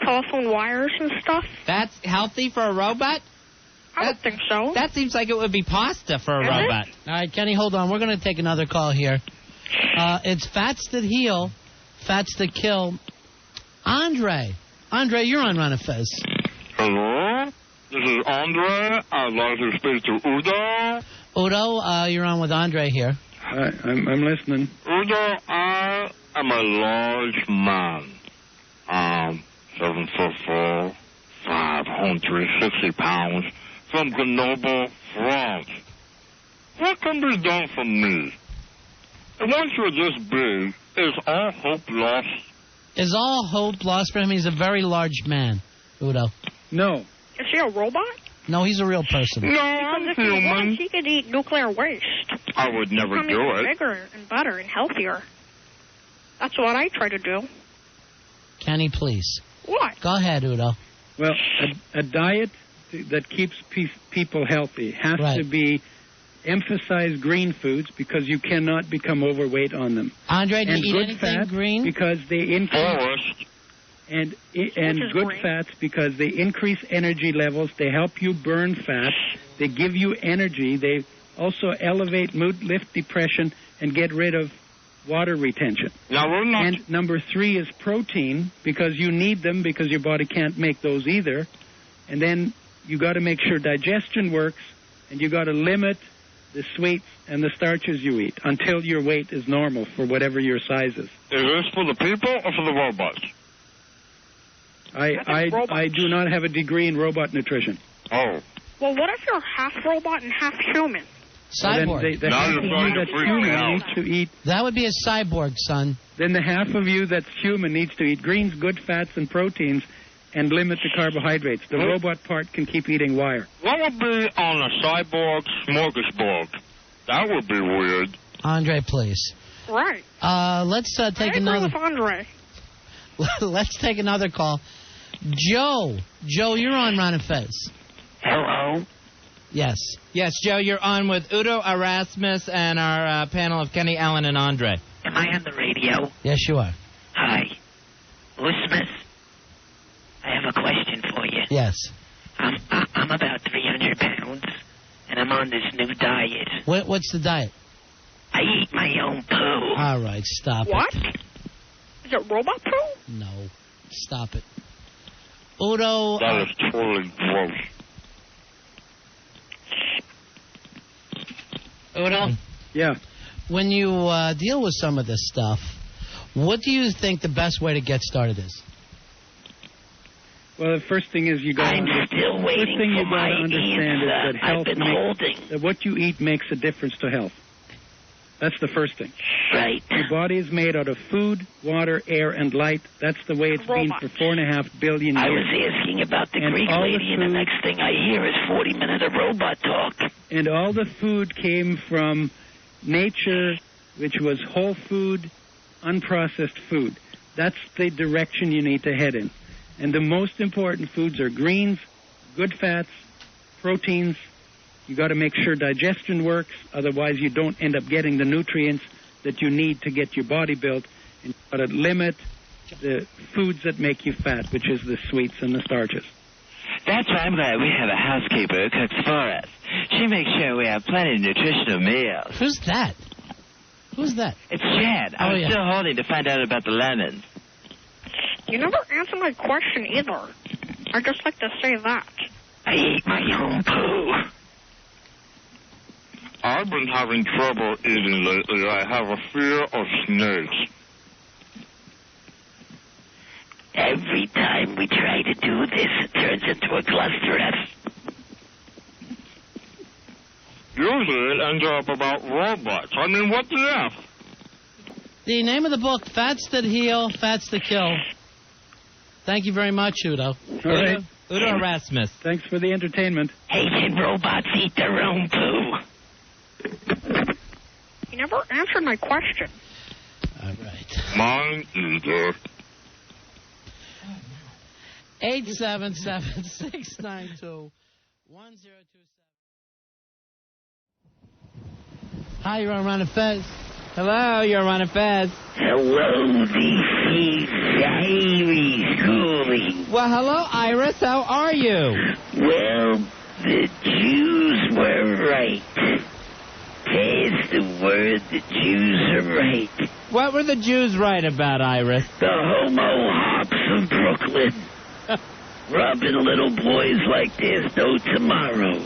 telephone wires and stuff. That's healthy for a robot? I would think so. That seems like it would be pasta for a Is it? robot. All right, Kenny, hold on. We're going to take another call here. It's fats that heal, fats that kill. Andre, you're on Run a Fez. Hello? This is Andre. I'd like to speak to Udo. Udo, you're on with Andre here. Hi, I'm listening. Udo, I am a large man. 7'4", 560 pounds, from Grenoble, France. What can be done for me? And once you're this big, is all hope lost? Is all hope lost for him? He's a very large man, Udo. No. Is he a robot? No, he's a real person. No, I'm Because if he was, human. he could eat nuclear waste. I would never Become do even it. bigger and better and healthier. That's what I try to do. Kenny, please. What? Go ahead, Udo. Well, a diet that keeps people healthy has Right. to be emphasize green foods because you cannot become overweight on them. Andre, do And you eat good anything fats green? because they increase Forest. and is good green. fats because they increase energy levels. They help you burn fat. They give you energy. They also elevate mood, lift depression, and get rid of water retention. Now, we're not... And number 3 is protein because you need them because your body can't make those either. And then you got to make sure digestion works, and you got to limit the sweets and the starches you eat until your weight is normal for whatever your size is. Is this for the people or for the robots? I do not have a degree in robot nutrition. Oh. Well, what if you're half robot and half human? Cyborg. Then the Now half you're of you starting to that's freak me human out. needs to eat. That would be a cyborg, son. Then the half of you that's human needs to eat greens, good fats, and proteins, and limit the carbohydrates. The robot part can keep eating wire. What would be on a cyborg smorgasbord? That would be weird. Andre, please. Right. Let's I take agree another. with Andre. Let's take another call. Joe, you're on Ron and Fez. Hello? Yes. Yes, Joe, you're on with Udo Erasmus and our panel of Kenny Allen and Andre. Am I on the radio? Yes, you are. Hi. Erasmus, I have a question for you. Yes. I'm about 300 pounds, and I'm on this new diet. What's the diet? I eat my own poo. All right, stop What? it. Is it robot poo? No, stop it. Udo. That is totally gross. Udo. Yeah. When you deal with some of this stuff, what do you think the best way to get started is? Well, the first thing is you got to I'm still first waiting thing for you got my to understand is that answer. I've health been holding. that what you eat makes a difference to health. That's the first thing. Right. Your body is made out of food, water, air, and light. That's the way it's been for 4.5 billion I years. was asking about the And Greek all the lady, and the food- next thing I hear is 40 minutes of robot talk. And all the food came from nature, which was whole food, unprocessed food. That's the direction you need to head in. And the most important foods are greens, good fats, proteins. You got to make sure digestion works, otherwise you don't end up getting the nutrients that you need to get your body built. And you got to limit the foods that make you fat, which is the sweets and the starches. That's why I'm glad we have a housekeeper who cooks for us. She makes sure we have plenty of nutritional meals. Who's that? Who's that? It's Chad. I was yeah. still holding to find out about the lemons. You never answer my question either. I just like to say that. I eat my own poo. I've been having trouble eating lately. I have a fear of snakes. Every time we try to do this, it turns into a cluster F. Usually it ends up about robots. I mean, what the F? The name of the book, Fats That Heal, Fats That Kill. Thank you very much, Udo. All right. Udo Erasmus. Thanks for the entertainment. Hey, can robots eat their own poo? You never answered my question. All right. Mine either. 877-692-1027. Hi, you're on Ron and Fez. Hello, you're on a Fez. Hello, DC Diary Schooling. Well, hello, Iris. How are you? Well, the Jews were right. There's the word, the Jews are right. What were the Jews right about, Iris? The homo hops of Brooklyn. Rubbing little boys like there's no tomorrow.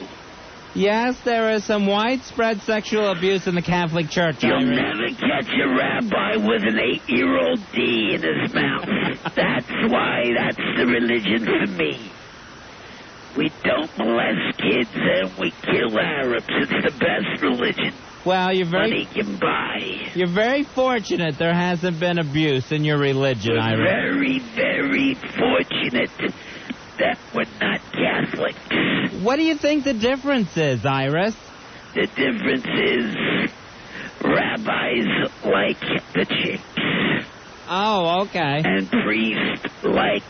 Yes, there is some widespread sexual abuse in the Catholic Church, You'll Iris. never catch a rabbi with an 8-year-old D in his mouth. That's why that's the religion for me. We don't molest kids and we kill Arabs. It's the best religion Well, money can buy. you're very fortunate there hasn't been abuse in your religion, We're Iris. very, very fortunate that we're not Catholic. What do you think the difference is, Iris? The difference is rabbis like the chicks. Oh, okay. And priests like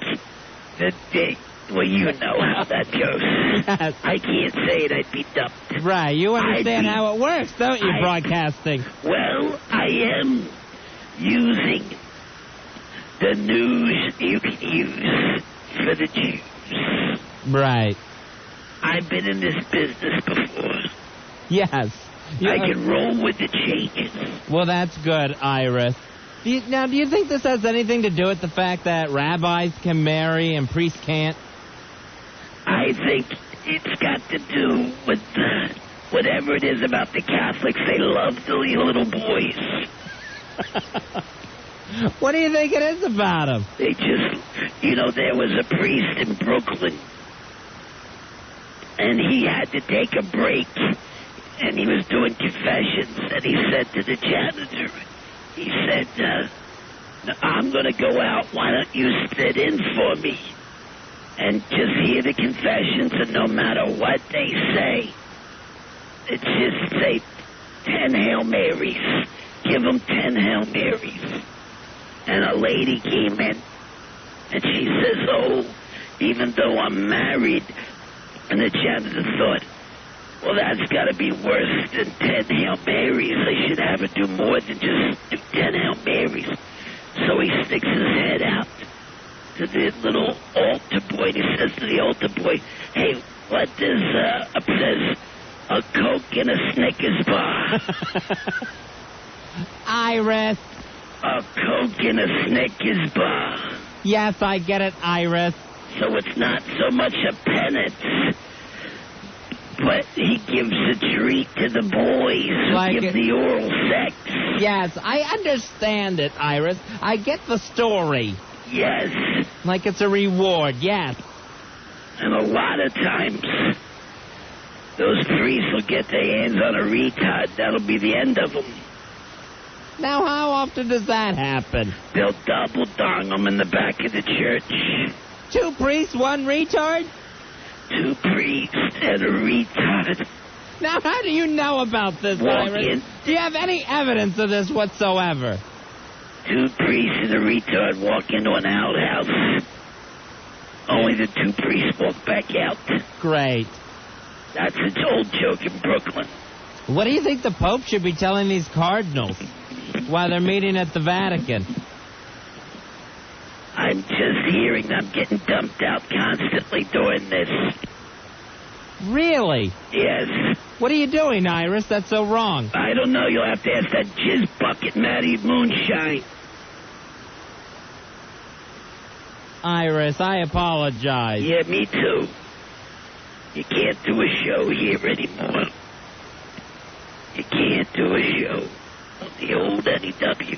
the dick. Well, you know how that goes. Yes. I can't say it, I'd be dumped. Right, you understand I'd be- how it works, don't you, I- broadcasting? Well, I am using the news you can use for the Jews. Right. I've been in this business before. Yes. I can roll with the changes. Well, that's good, Iris. Do you think this has anything to do with the fact that rabbis can marry and priests can't? I think it's got to do with whatever it is about the Catholics. They love the little boys. What do you think it is about them? They just, there was a priest in Brooklyn, and he had to take a break, and he was doing confessions, and he said to the janitor, he said, I'm going to go out, why don't you sit in for me? And just hear the confessions, and no matter what they say, it's just say 10 Hail Marys. Give them 10 Hail Marys. And a lady came in, and she says, oh, even though I'm married, and the janitor thought, well, that's got to be worse than 10 Hail Marys. I should have her do more than just do 10 Hail Marys. So he sticks his head out to the little altar boy. He says to the altar boy, hey, what does says a Coke and a Snickers bar? Iris. A Coke and a Snickers bar. Yes, I get it, Iris. So it's not so much a penance, but he gives a treat to the boys who give the oral sex. Yes, I understand it, Iris. I get the story. Yes. Like it's a reward, yes. And a lot of times, those priests will get their hands on a retard. That'll be the end of them. Now, how often does that happen? They'll double dong them in the back of the church. 2 priests, 1 retard? 2 priests and a retard. Now, how do you know about this, Iris? Do you have any evidence of this whatsoever? 2 priests and a retard walk into an outhouse. Only the 2 priests walk back out. Great. That's an old joke in Brooklyn. What do you think the Pope should be telling these cardinals while they're meeting at the Vatican? I'm just hearing I'm getting dumped out constantly doing this. Really? Yes. What are you doing, Iris? That's so wrong. I don't know. You'll have to ask that jizz bucket Matty Moonshine. Iris. I apologize. Yeah, me too. You can't do a show here anymore. You can't do a show on the old NEW.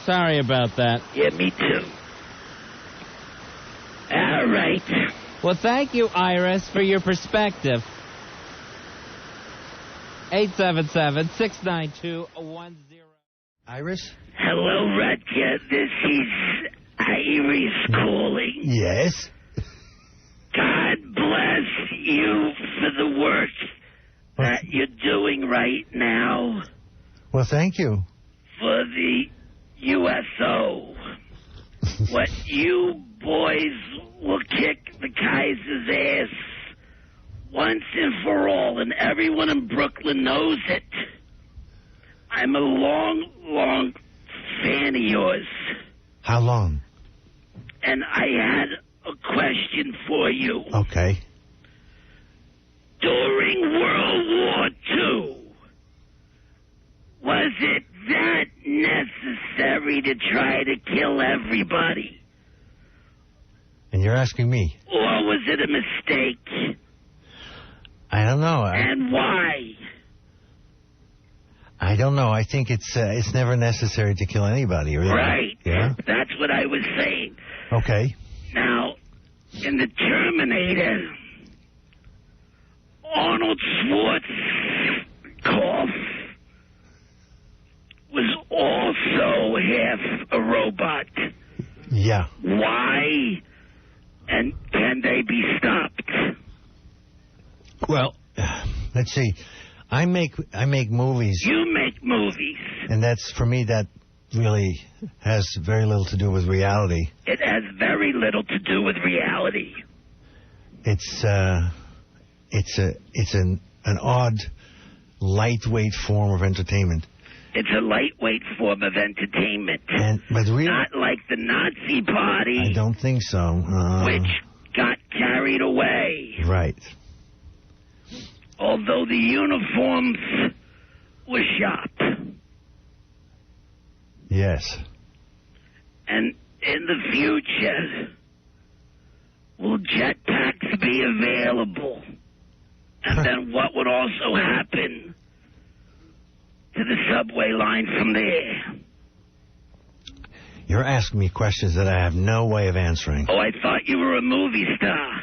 Sorry about that. Yeah, me too. All right. Well, thank you, Iris, for your perspective. 877-692-10. Iris? Hello, Rutger. This is Iris calling. Yes? God bless you for the work that you're doing right now Well, thank you. for the USO. What you boys will kick the Kaiser's ass once and for all, and everyone in Brooklyn knows it. I'm a long, long fan of yours. How long? And I had a question for you. Okay. During World War II, was it that necessary to try to kill everybody? And you're asking me? Or was it a mistake? I don't know. And why? I don't know. I think it's never necessary to kill anybody, really. Right. Yeah? That's what I was saying. Okay. Now, in the Terminator, Arnold Schwarzkopf was also half a robot. Yeah. Why? And can they be stopped? Well, let's see. I make movies. You make movies. And that's, for me, that really has very little to do with reality. It has very little to do with reality. It's an odd, lightweight form of entertainment. It's a lightweight form of entertainment. But really, not like the Nazi Party. I don't think so. Which got carried away. Right. Although the uniforms were sharp. Yes. And in the future, will jetpacks be available? And then what would also happen to the subway line from there? You're asking me questions that I have no way of answering. Oh, I thought you were a movie star.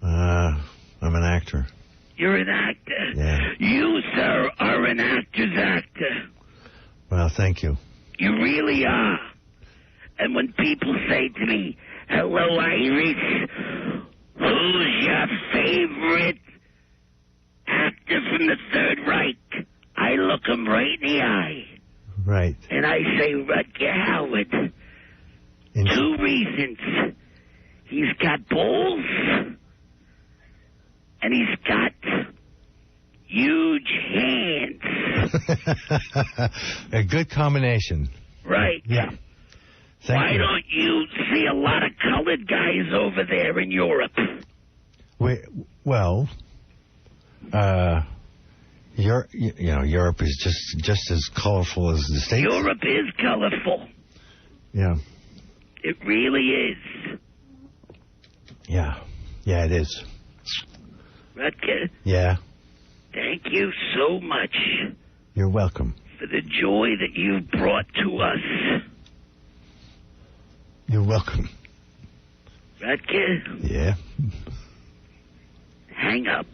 I'm an actor. You're an actor. Yeah. You, sir, are an actor's actor. Well, thank you. You really are. And when people say to me, hello, Iris, who's your favorite actor from the Third Reich? I look him right in the eye. Right. And I say, Rutger Howard. 2 reasons. He's got balls, and he's got huge hands. A good combination. Right. Yeah. Why don't you see a lot of colored guys over there in Europe? Europe is just as colorful as the States. Europe is colorful. Yeah. It really is. Yeah. Yeah, it is. Rutger, Yeah. thank you so much You're welcome. for the joy that you've brought to us. You're welcome. Rutger, Yeah. hang up.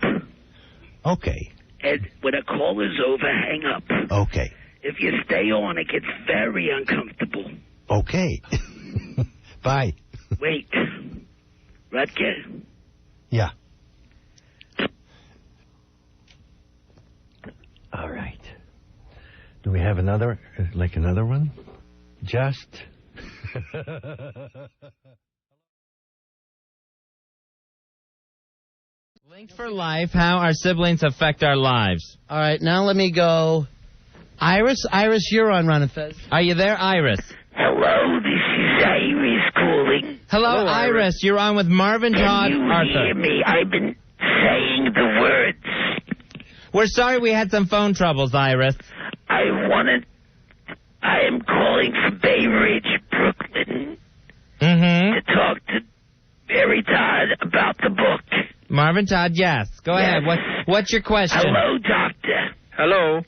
Okay. And when a call is over, hang up. Okay. If you stay on, it gets very uncomfortable. Okay. Bye. Wait. Rutger? Yeah. All right. Do we have another one? Just. Linked for life, how our siblings affect our lives. All right, now let me go. Iris, you're on Ron and Fez. Are you there, Iris? Hello, this is Iris calling. Hello, Iris. You're on with Marvin, Todd, Can you Arthur. hear me? I've been saying the words. We're sorry we had some phone troubles, Iris. I am calling from Bay Ridge, Brooklyn, to talk Marvin Todd, yes. Go ahead. What's your question? Hello, Doctor. Hello.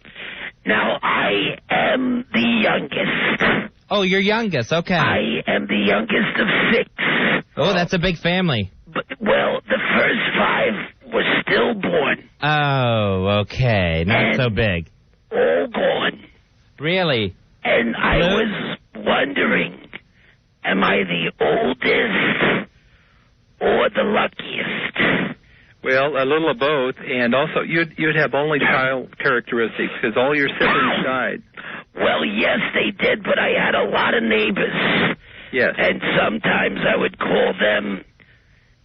Now, I am the youngest. Oh, you're youngest. Okay. I am the youngest of 6. Oh, that's a big family. But, well, the first 5 were stillborn. Oh, okay. Not so big. All gone. Really? And I was wondering, am I the oldest or the luckiest? Well, a little of both, and also you'd have only child characteristics because all your siblings died. Well, yes, they did, but I had a lot of neighbors. Yes. And sometimes I would call them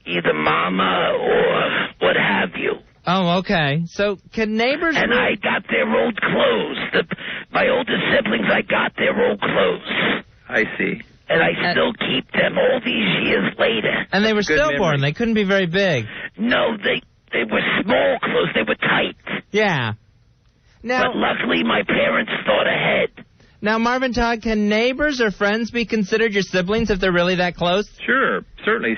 either mama or what have you. Oh, okay. So can neighbors... And I got their old clothes. My older siblings, I got their old clothes. I see. And I still keep them all these years later. And they were stillborn. They couldn't be very big. No, they were small clothes. They were tight. Yeah. Now, but luckily my parents thought ahead. Now, Marvin Todd, can neighbors or friends be considered your siblings if they're really that close? Sure, certainly.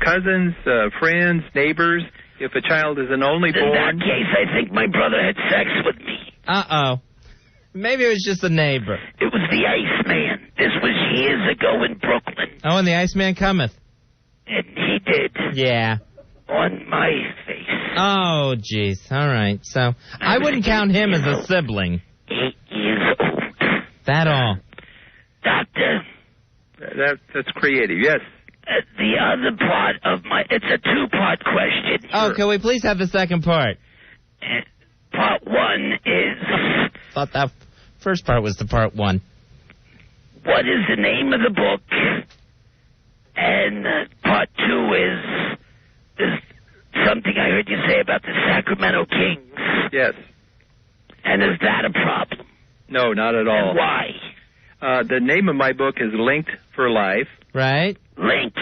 Cousins, friends, neighbors. If a child is an only born... In that case, I think my brother had sex with me. Uh-oh. Maybe it was just a neighbor. It was the Iceman. This was years ago in Brooklyn. Oh, and the Iceman cometh. And he did. Yeah. On my face. Oh, jeez. All right. So, I wouldn't count him as a sibling. 8 years old. That all. Doctor. That's creative, yes. The other part of it's a 2-part question. Oh, can we please have the second part? Part 1 is... I thought that first part was the part 1. What is the name of the book? And part 2 is something I heard you say about the Sacramento Kings. Yes. And is that a problem? No, not at all. And why? The name of my book is Linked for Life. Right. Linked.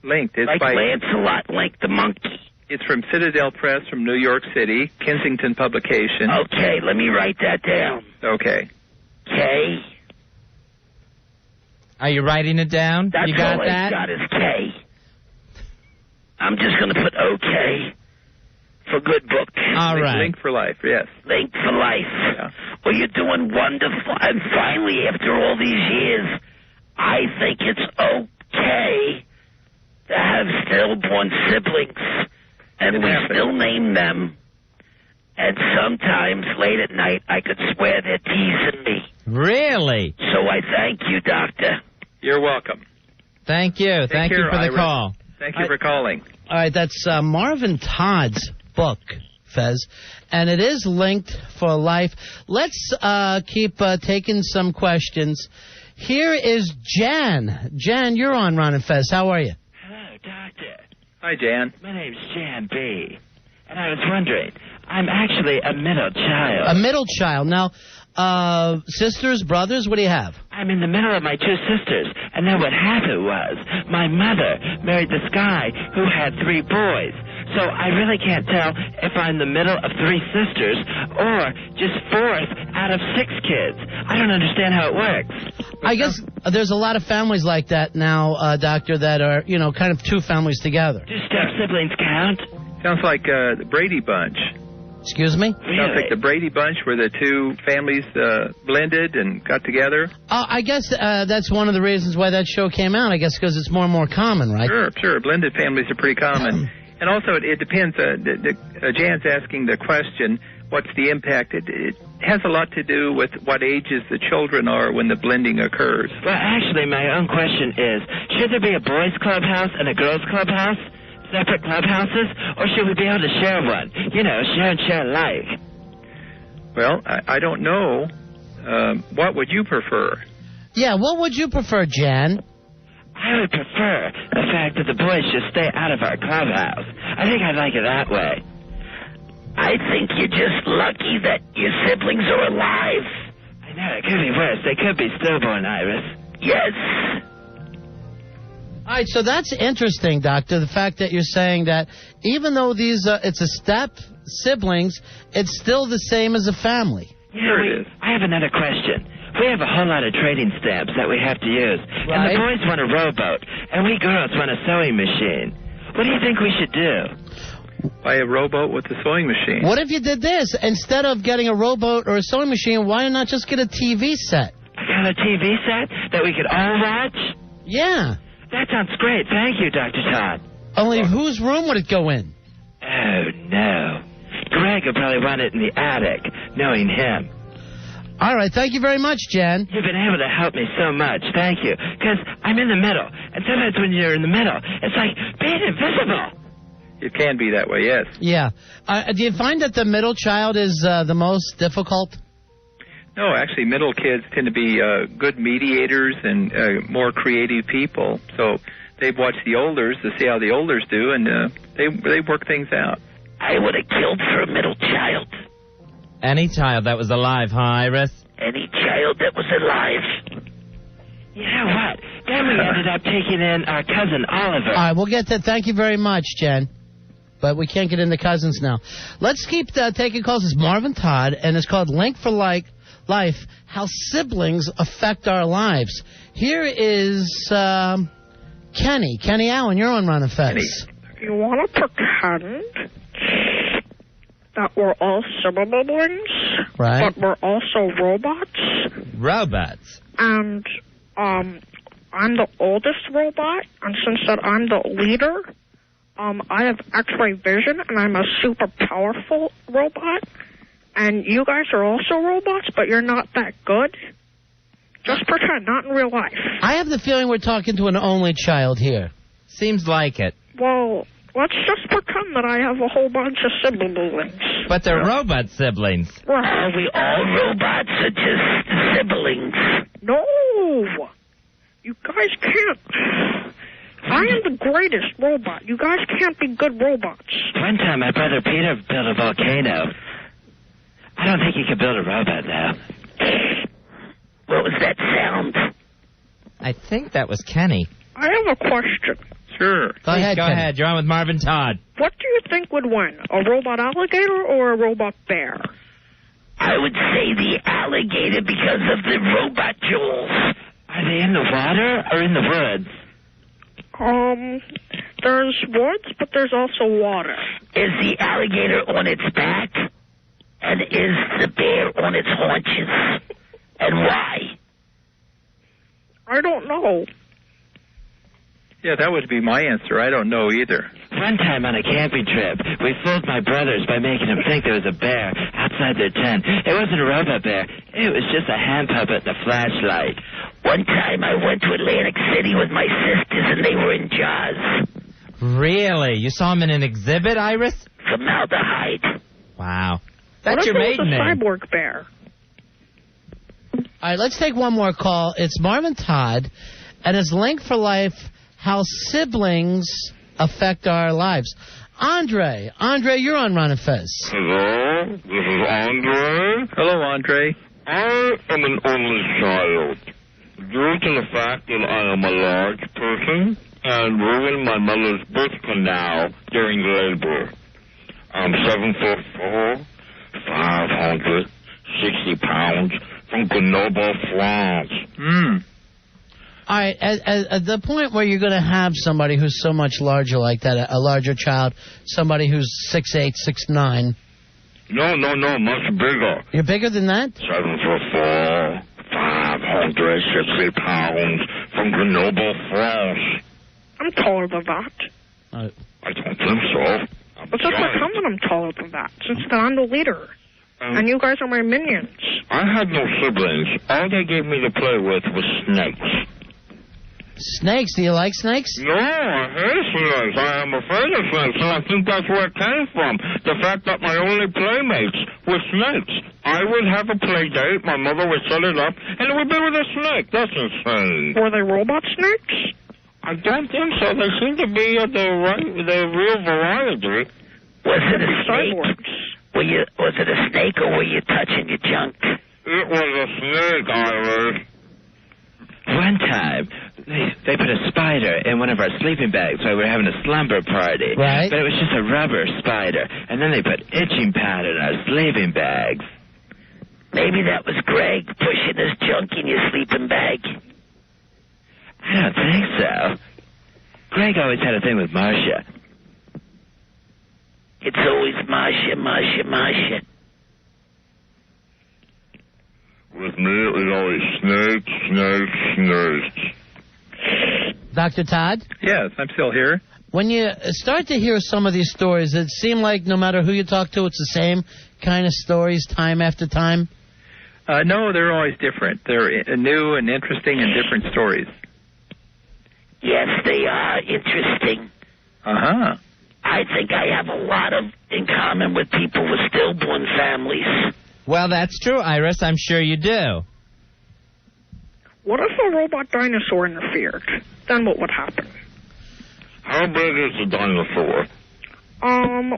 Linked. It's like by Lancelot, Link the monkey. It's from Citadel Press from New York City, Kensington publication. Okay, let me write that down. Okay. K. Are you writing it down? That's you got all that? I got is K. I'm just going to put OK for good book. All right. Link for Life, yes. Link for Life. Yeah. Well, you're doing wonderful. And finally, after all these years, I think it's okay to have stillborn siblings. And we still name them. And sometimes, late at night, I could swear they're teasing me. Really? So I thank you, Doctor. You're welcome. Thank you. Thank you for the call. Thank you for calling. All right, that's Marvin Todd's book, Fez, and it is Linked for Life. Let's keep taking some questions. Here is Jan. Jan, you're on Ron and Fez. How are you? Hello, Doctor. Hi, Jan. My name's Jan B. And I was wondering, I'm actually a middle child. A middle child. Now, sisters, brothers, what do you have? I'm in the middle of my 2 sisters. And then what happened was, my mother married this guy who had 3 boys. So I really can't tell if I'm the middle of 3 sisters or just 4th out of 6 kids. I don't understand how it works. I guess there's a lot of families like that now, Doctor, that are, kind of 2 families together. Do step-siblings count? Sounds like the Brady Bunch. Excuse me? Really? Sounds like the Brady Bunch where the 2 families blended and got together. I guess that's one of the reasons why that show came out, I guess, because it's more and more common, right? Sure. Blended families are pretty common. And also, it depends. Jan's asking the question, what's the impact? It has a lot to do with what ages the children are when the blending occurs. Well, actually, my own question is, should there be a boys' clubhouse and a girls' clubhouse? Separate clubhouses? Or should we be able to share one? Share and share alike. Well, I don't know. What would you prefer? Yeah, what would you prefer, Jan? I would prefer the fact that the boys just stay out of our clubhouse. I think I'd like it that way. I think you're just lucky that your siblings are alive. I know, it could be worse. They could be stillborn, Iris. Yes. All right, so that's interesting, Doctor, the fact that you're saying that even though it's a step siblings, it's still the same as a family. Sure it is. I have another question. We have a whole lot of trading stamps that we have to use. Right. And the boys want a rowboat, and we girls want a sewing machine. What do you think we should do? Buy a rowboat with a sewing machine. What if you did this? Instead of getting a rowboat or a sewing machine, why not just get a TV set? I got a TV set that we could all watch? Yeah. That sounds great. Thank you, Dr. Todd. Only whose room would it go in? Oh, no. Greg would probably want it in the attic, knowing him. All right, thank you very much, Jan. You've been able to help me so much. Thank you. Because I'm in the middle. And sometimes when you're in the middle, it's like being invisible. It can be that way, yes. Yeah. Do you find that the middle child is the most difficult? No, actually, middle kids tend to be good mediators and more creative people. So they watch the olders to see how the olders do, and they work things out. I would have killed for a middle child. Any child that was alive, huh, Iris? Any child that was alive. You know what? Then we ended up taking in our cousin Oliver. All right, we'll get to. Thank you very much, Jen. But we can't get into cousins now. Let's keep taking calls. It's Marvin Todd, and it's called Link for Life, How Siblings Affect Our Lives. Here is Kenny. Kenny Allen, you're on Run of Fest. You want to pretend that we're all siblings, right? But we're also robots. Robots. And I'm the oldest robot, and since that I'm the leader, I have X-ray vision, and I'm a super powerful robot. And you guys are also robots, but you're not that good. Just pretend, not in real life. I have the feeling we're talking to an only child here. Seems like it. Well, let's just pretend that I have a whole bunch of siblings. But they're robot siblings. Are we all robots or just siblings? No! You guys can't. I am the greatest robot. You guys can't be good robots. One time my brother Peter built a volcano. I don't think he could build a robot now. What was that sound? I think that was Kenny. I have a question. Sure. Go ahead. You're on with Marvin Todd. What do you think would win, a robot alligator or a robot bear? I would say the alligator because of the robot jewels. Are they in the water or in the woods? There's woods, but there's also water. Is the alligator on its back? And is the bear on its haunches? And why? I don't know. Yeah, that would be my answer. I don't know either. One time on a camping trip, we fooled my brothers by making them think there was a bear outside their tent. It wasn't a robot bear. It was just a hand puppet and a flashlight. One time I went to Atlantic City with my sisters and they were in Jaws. Really? You saw him in an exhibit, Iris? Formaldehyde. Wow. That's your maiden name. What if it was a cyborg bear? All right, let's take one more call. It's Marvin Todd, and his Link for Life, How Siblings Affect Our Lives. Andre, you're on Ron and Fez. Hello, this is Andre. Hello, Andre. I am an only child. Due to the fact that I am a large person and ruined my mother's birth canal during labor. I'm 7'4", 560 pounds, from Grenoble, France. All right, at the point where you're going to have somebody who's so much larger like that, a larger child, somebody who's 6'8", 6'9". No, much bigger. You're bigger than that? 7'4", 560 pounds, from Grenoble, France. I'm taller than that. I don't think so. But just pretend that I'm taller than that, since I'm the leader. And you guys are my minions. I had no siblings. All they gave me to play with was snakes. Snakes? Do you like snakes? No, I hate snakes. I am afraid of snakes, and I think that's where it came from. The fact that my only playmates were snakes. I would have a play date, my mother would set it up, and it would be with a snake. That's insane. Were they robot snakes? I don't think so. They seem to be the real variety. Was it a snake? Was it a snake, or were you touching your junk? It was a snake, Iris. One time, they put a spider in one of our sleeping bags while we were having a slumber party. Right. But it was just a rubber spider. And then they put itching powder in our sleeping bags. Maybe that was Greg pushing his junk in your sleeping bag. I don't think so. Greg always had a thing with Marcia. It's always Masha, Masha, Masha. With me, it was always snake, snake, snake. Dr. Todd? Yes, I'm still here. When you start to hear some of these stories, it seems like no matter who you talk to, it's the same kind of stories time after time? No, they're always different. They're new and interesting and different stories. Yes, they are interesting. Uh-huh. I think I have a lot in common with people with stillborn families. Well, that's true, Iris. I'm sure you do. What if a robot dinosaur interfered? Then what would happen? How big is the dinosaur?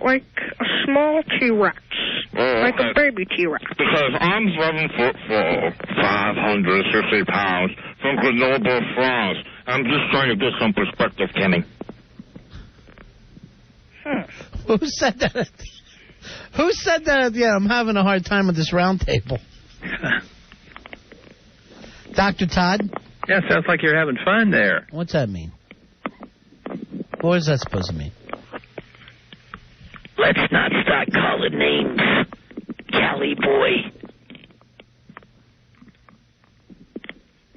Like a small T-Rex. Like a baby T-Rex. Because I'm 7'4", 560 pounds, from Grenoble, France. I'm just trying to get some perspective, Kenny. Who said that? Who said that? Yeah, I'm having a hard time with this round table. Dr. Todd? Yeah, sounds like you're having fun there. What's that mean? What is that supposed to mean? Let's not start calling names, Cali boy.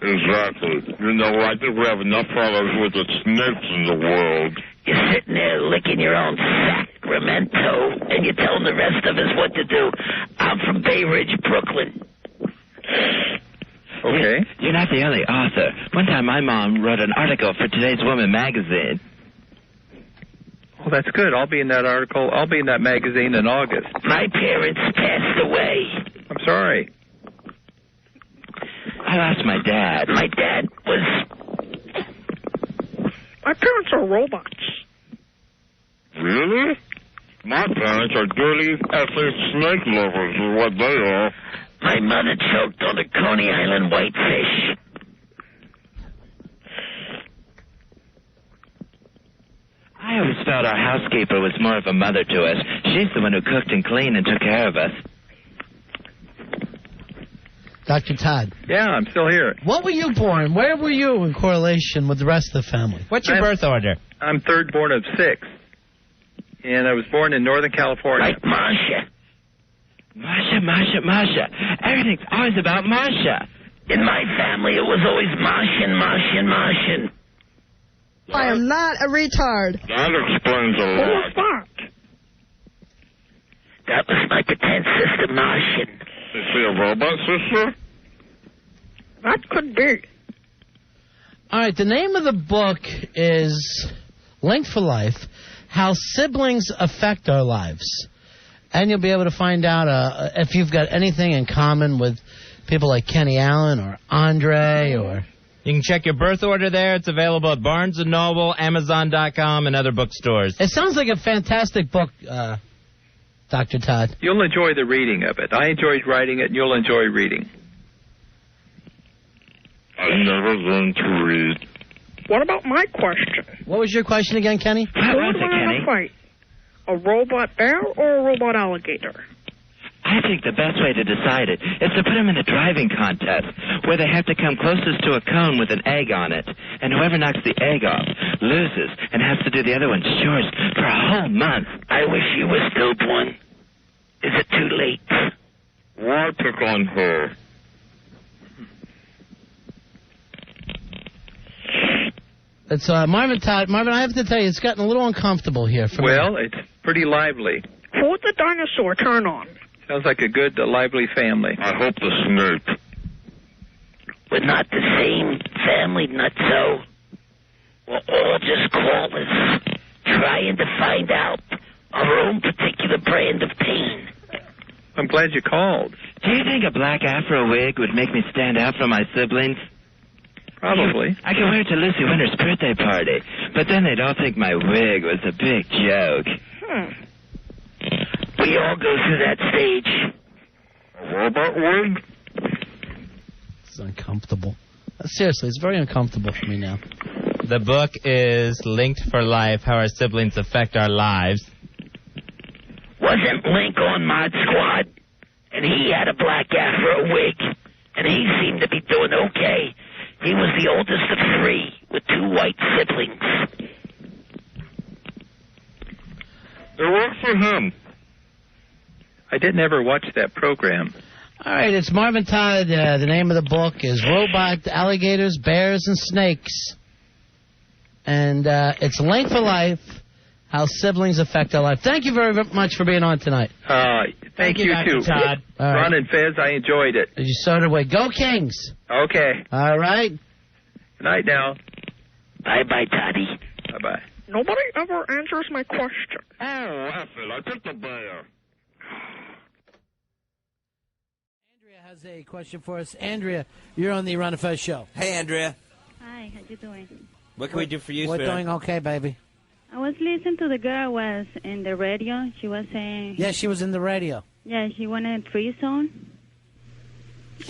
Exactly. You know, I think we have enough fellows with the snakes in the world. You're sitting there licking your own Sacramento, and you're telling the rest of us what to do. I'm from Bay Ridge, Brooklyn. Okay. You're not the only author. One time my mom wrote an article for Today's Woman magazine. Well, that's good. I'll be in that article. I'll be in that magazine in August. My parents passed away. I'm sorry. I lost my dad. My dad was... My parents are robots. Really? My parents are dirty, ethnic snake lovers, is what they are. My mother choked on a Coney Island whitefish. I always felt our housekeeper was more of a mother to us. She's the one who cooked and cleaned and took care of us. Dr. Todd. Yeah, I'm still here. What were you born? Where were you in correlation with the rest of the family? What's your birth order? I'm third born of 6. And I was born in Northern California. Like Masha. Masha, Masha, Masha. Everything's always about Masha. In my family, it was always Martian, Martian, Martian. I am not a retard. That explains a lot. Who was that? That was my pretend sister, Martian. Is she a robot sister? That could be. All right, the name of the book is Linked for Life, How Siblings Affect Our Lives. And you'll be able to find out if you've got anything in common with people like Kenny Allen or Andre or... You can check your birth order there. It's available at Barnes & Noble, Amazon.com, and other bookstores. It sounds like a fantastic book, Dr. Todd. You'll enjoy the reading of it. I enjoyed writing it, and you'll enjoy reading. I never learned to read. What about my question? What was your question again, Kenny? Who would win in a fight? A robot bear or a robot alligator? I think the best way to decide it is to put them in a driving contest where they have to come closest to a cone with an egg on it, and whoever knocks the egg off loses and has to do the other one's chores for a whole month. I wish you were stillborn. Is it too late? Why pick on her? It's Marvin Todd. Marvin, I have to tell you, it's gotten a little uncomfortable here for me. Well, it's pretty lively. Who would the dinosaur turn on? Sounds like a good, lively family. I hope the snake. We're not the same family, nutso. We're all just callers, trying to find out our own particular brand of pain. I'm glad you called. Do you think a black afro wig would make me stand out from my siblings? Probably. I could wear it to Lucy Winter's birthday party, but then they'd all think my wig was a big joke. We all go through that stage. A robot wig? It's uncomfortable. Seriously, it's very uncomfortable for me now. The book is Linked for Life, How Our Siblings Affect Our Lives. Wasn't Link on Mod Squad? And he had a black afro wig, and he seemed to be doing okay. He was the oldest of 3 with 2 white siblings. It works for him. I didn't ever watch that program. All right, it's Marvin Todd. The name of the book is Robot Alligators, Bears, and Snakes. And it's Link for Life, How Siblings Affect Our Life. Thank you very much for being on tonight. Thank you too. Todd. Right. Ron and Fez, I enjoyed it. You started away. Go Kings. Okay. All right. Good night now. Bye-bye, Toddy. Bye-bye. Nobody ever answers my question. Oh, I took the bear. Andrea has a question for us. Andrea, you're on the Ron and Fez show. Hey, Andrea. Hi, how you doing? What can we do for you, We're sweetheart? doing okay, baby. I was listening to the girl was in the radio. She was saying... Yeah, she was in the radio. Yeah, she wanted a threesome.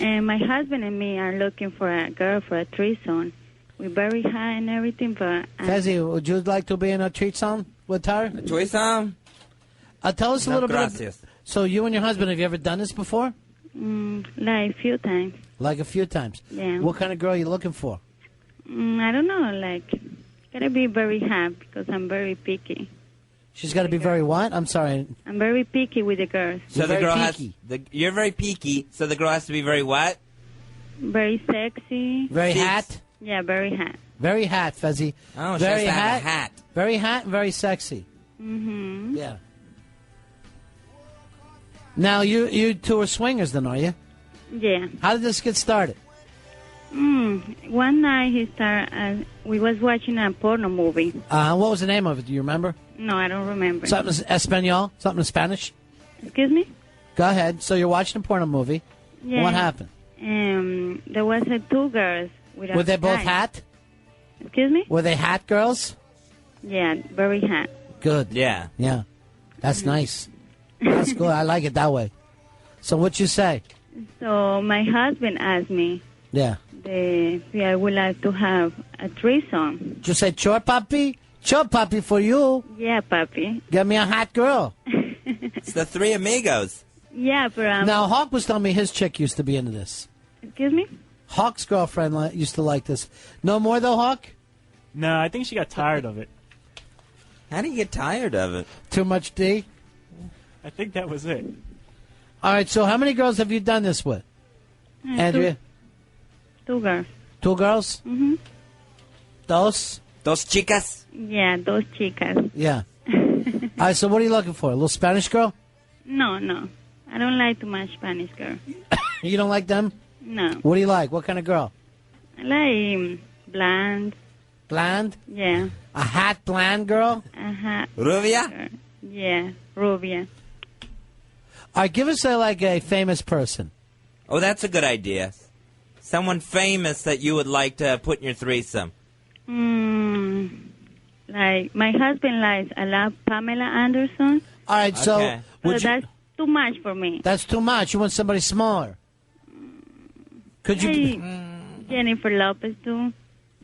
And my husband and me are looking for a girl for a threesome. We're very high and everything, but... Fezzy, would you like to be in a threesome with her? A threesome? Tell us a No, little gracias. bit. So you and your husband, have you ever done this before? Like a few times. Like a few times. Yeah. What kind of girl are you looking for? I don't know, like... Gotta be very hot because I'm very picky. She's got to be very what? I'm sorry. I'm very picky with the girls. So the girl has... You're very peaky, so the girl has to be very what? Very sexy. Very hot? Yeah, very hot. Very hot, Fezzy. Oh, she very has to have a hat. Very hot and very sexy. Mm-hmm. Yeah. Now, you two are swingers then, are you? Yeah. How did this get started? One night he started, we was watching a porno movie. What was the name of it? Do you remember? No, I don't remember. Something Espanol? Something in Spanish? Excuse me? Go ahead. So you're watching a porno movie. Yeah. What happened? There was two girls. With Were they both guy. hot? Excuse me? Were they hot girls? Yeah, very hot. Good. Yeah. Yeah. That's nice. That's good. I like it that way. So what you say? So my husband asked me Yeah. if I would like to have a threesome. Did you say sure, papi? Sure, papi, for you. Yeah, papi. Get me a hot girl. It's the Three Amigos. Yeah, but Now, Hawk was telling me his chick used to be into this. Excuse me? Hawk's girlfriend used to like this. No more, though, Hawk? No, I think she got tired of it. How do you get tired of it? Too much D? I think that was it. All right, so how many girls have you done this with? Andrea? Two girls. Two girls? Mm-hmm. Dos? Dos chicas? Yeah, those chicas. Yeah. All right, so what are you looking for? A little Spanish girl? No. I don't like too much Spanish girl. You don't like them? No. What do you like? What kind of girl? I like bland. Bland? Yeah. A hot bland girl? Uh-huh. Rubia? Yeah, rubia. All right, give us a famous person. Oh, that's a good idea. Someone famous that you would like to put in your threesome. Like, my husband likes a lot Pamela Anderson. All right, so... Okay. would you- that's too much for me. That's too much. You want somebody smaller. Could you... Hey, Jennifer Lopez, too.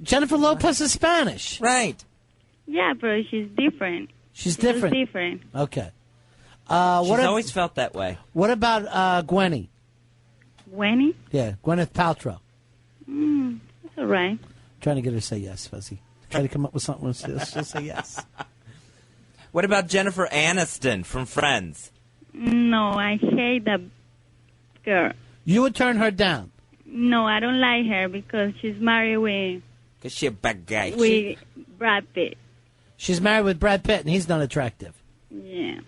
Jennifer Lopez is Spanish. Right. Yeah, but she's different. She's She different. looks different. Okay. She's What always felt that way. What about Gwenny? Gwenny? Yeah, Gwyneth Paltrow. That's all right. Trying to get her to say yes, Fuzzy. Try to come up with something where she'll say yes. What about Jennifer Aniston from Friends? No, I hate that girl. You would turn her down. No, I don't like her because she's married with Because she's a bad guy. Brad Pitt. She's married with Brad Pitt, and he's not attractive. Yeah.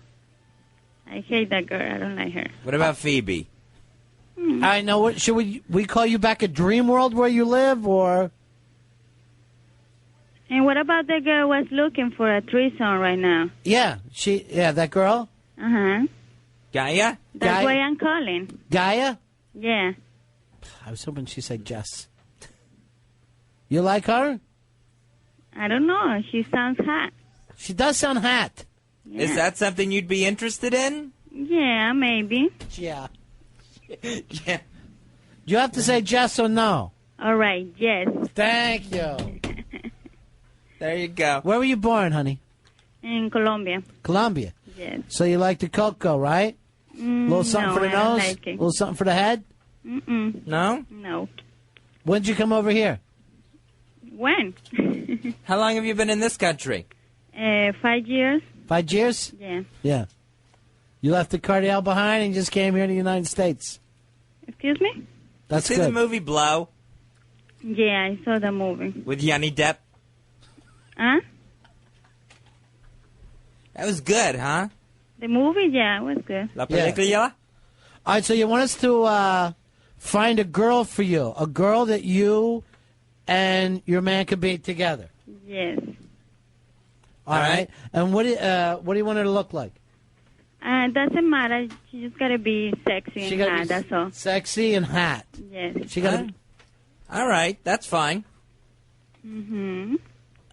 I hate that girl. I don't like her. What about Phoebe? I know. What should we call you back at Dream World where you live, or? And what about the girl was looking for a threesome right now? Yeah, that girl. Uh-huh. Gaia? That's why I'm calling. Gaia? Yeah. I was hoping she said Jess. You like her? I don't know. She sounds hot. She does sound hot. Yeah. Is that something you'd be interested in? Yeah, maybe. Yeah. Yeah. You have to say yes or no. All right, yes. Thank you. There you go. Where were you born, honey? In Colombia. Colombia. Yes. So you like the cocoa, right? A little something no, for the I don't nose? like it. A little something for the head? Mm-mm. No? No. When did you come over here? When? How long have you been in this country? 5 years. 5 years? Yeah. Yeah. You left the cartel behind and just came here to the United States. Excuse me? That's See good. the movie Blow Yeah, I saw the movie. with Johnny Depp? Huh? That was good, huh? The movie, yeah, it was good. La película? All right, so you want us to find a girl for you, a girl that you and your man could be together. Yes. All right. And what do you want her to look like? Doesn't matter. She just gotta be sexy She and gotta hot. be That's all. Sexy and hot. Yes. She got All right, that's fine. Mhm.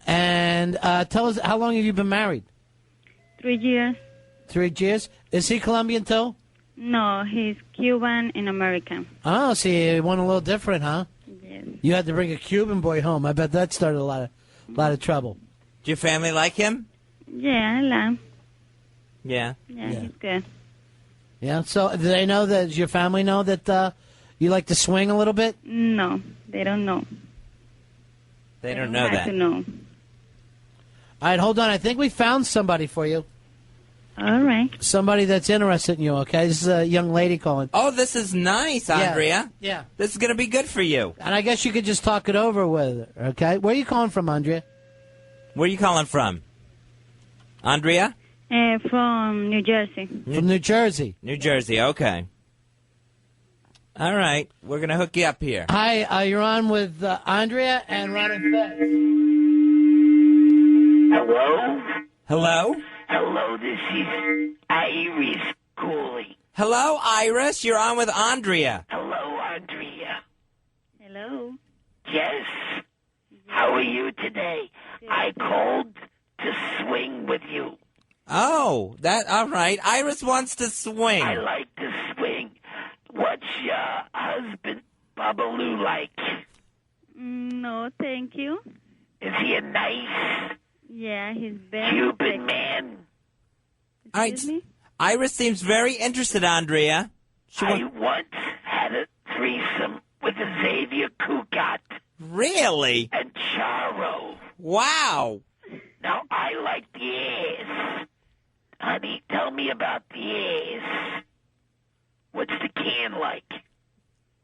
And tell us, how long have you been married? 3 years. 3 years. Is he Colombian too? No, he's Cuban and American. Oh, see, one a little different, huh? Yes. You had to bring a Cuban boy home. I bet that started a lot of trouble. Do your family like him? Yeah, I love. Yeah. Yeah, he's good. Yeah. So, do they know that? Does your family know that you like to swing a little bit? No, they don't know. They don't know have that. to know. All right, hold on. I think we found somebody for you. All right. Somebody that's interested in you. Okay, this is a young lady calling. Oh, this is nice, Yeah. Andrea. Yeah. This is going to be good for you. And I guess you could just talk it over with her. Okay. Where are you calling from, Andrea? Where are you calling from? Andrea? From New Jersey. From New Jersey. New Jersey, okay. All right, we're going to hook you up here. Hi, you're on with Andrea and Ron and Fez. Hello? Hello? Hello, this is Iris calling. Hello, Iris. You're on with Andrea. Hello, Andrea. Hello. Yes. How are you today? I called to swing with you. Oh, all right. Iris wants to swing. I like to swing. What's your husband, Babalu, like? No, thank you. Is he a nice Yeah, he's very Cuban man? All right. Iris seems very interested, Andrea. I once had a threesome with Xavier Cugat. Really? And Charo. Wow. Now, I like the ass. Honey, tell me about the ass. What's the can like?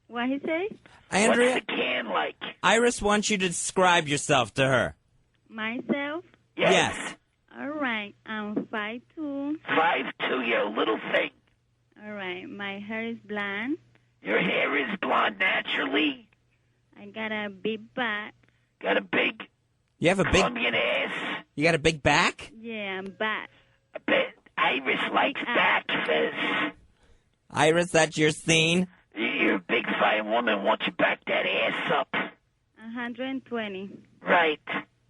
What he say? Andrea, What's the can like? Iris wants you to describe yourself to her. Myself? Yes. All right, I'm 5'2". 5'2", you're a little thing. All right, my hair is blonde. Your hair is blonde naturally. I got a big butt. Got a big You have a big. Colombian ass. You got a big back? Yeah, I'm back. I bet Iris likes back, Fez. Iris, that's your scene? You're a big fine woman. Won't you back that ass up? 120. Right.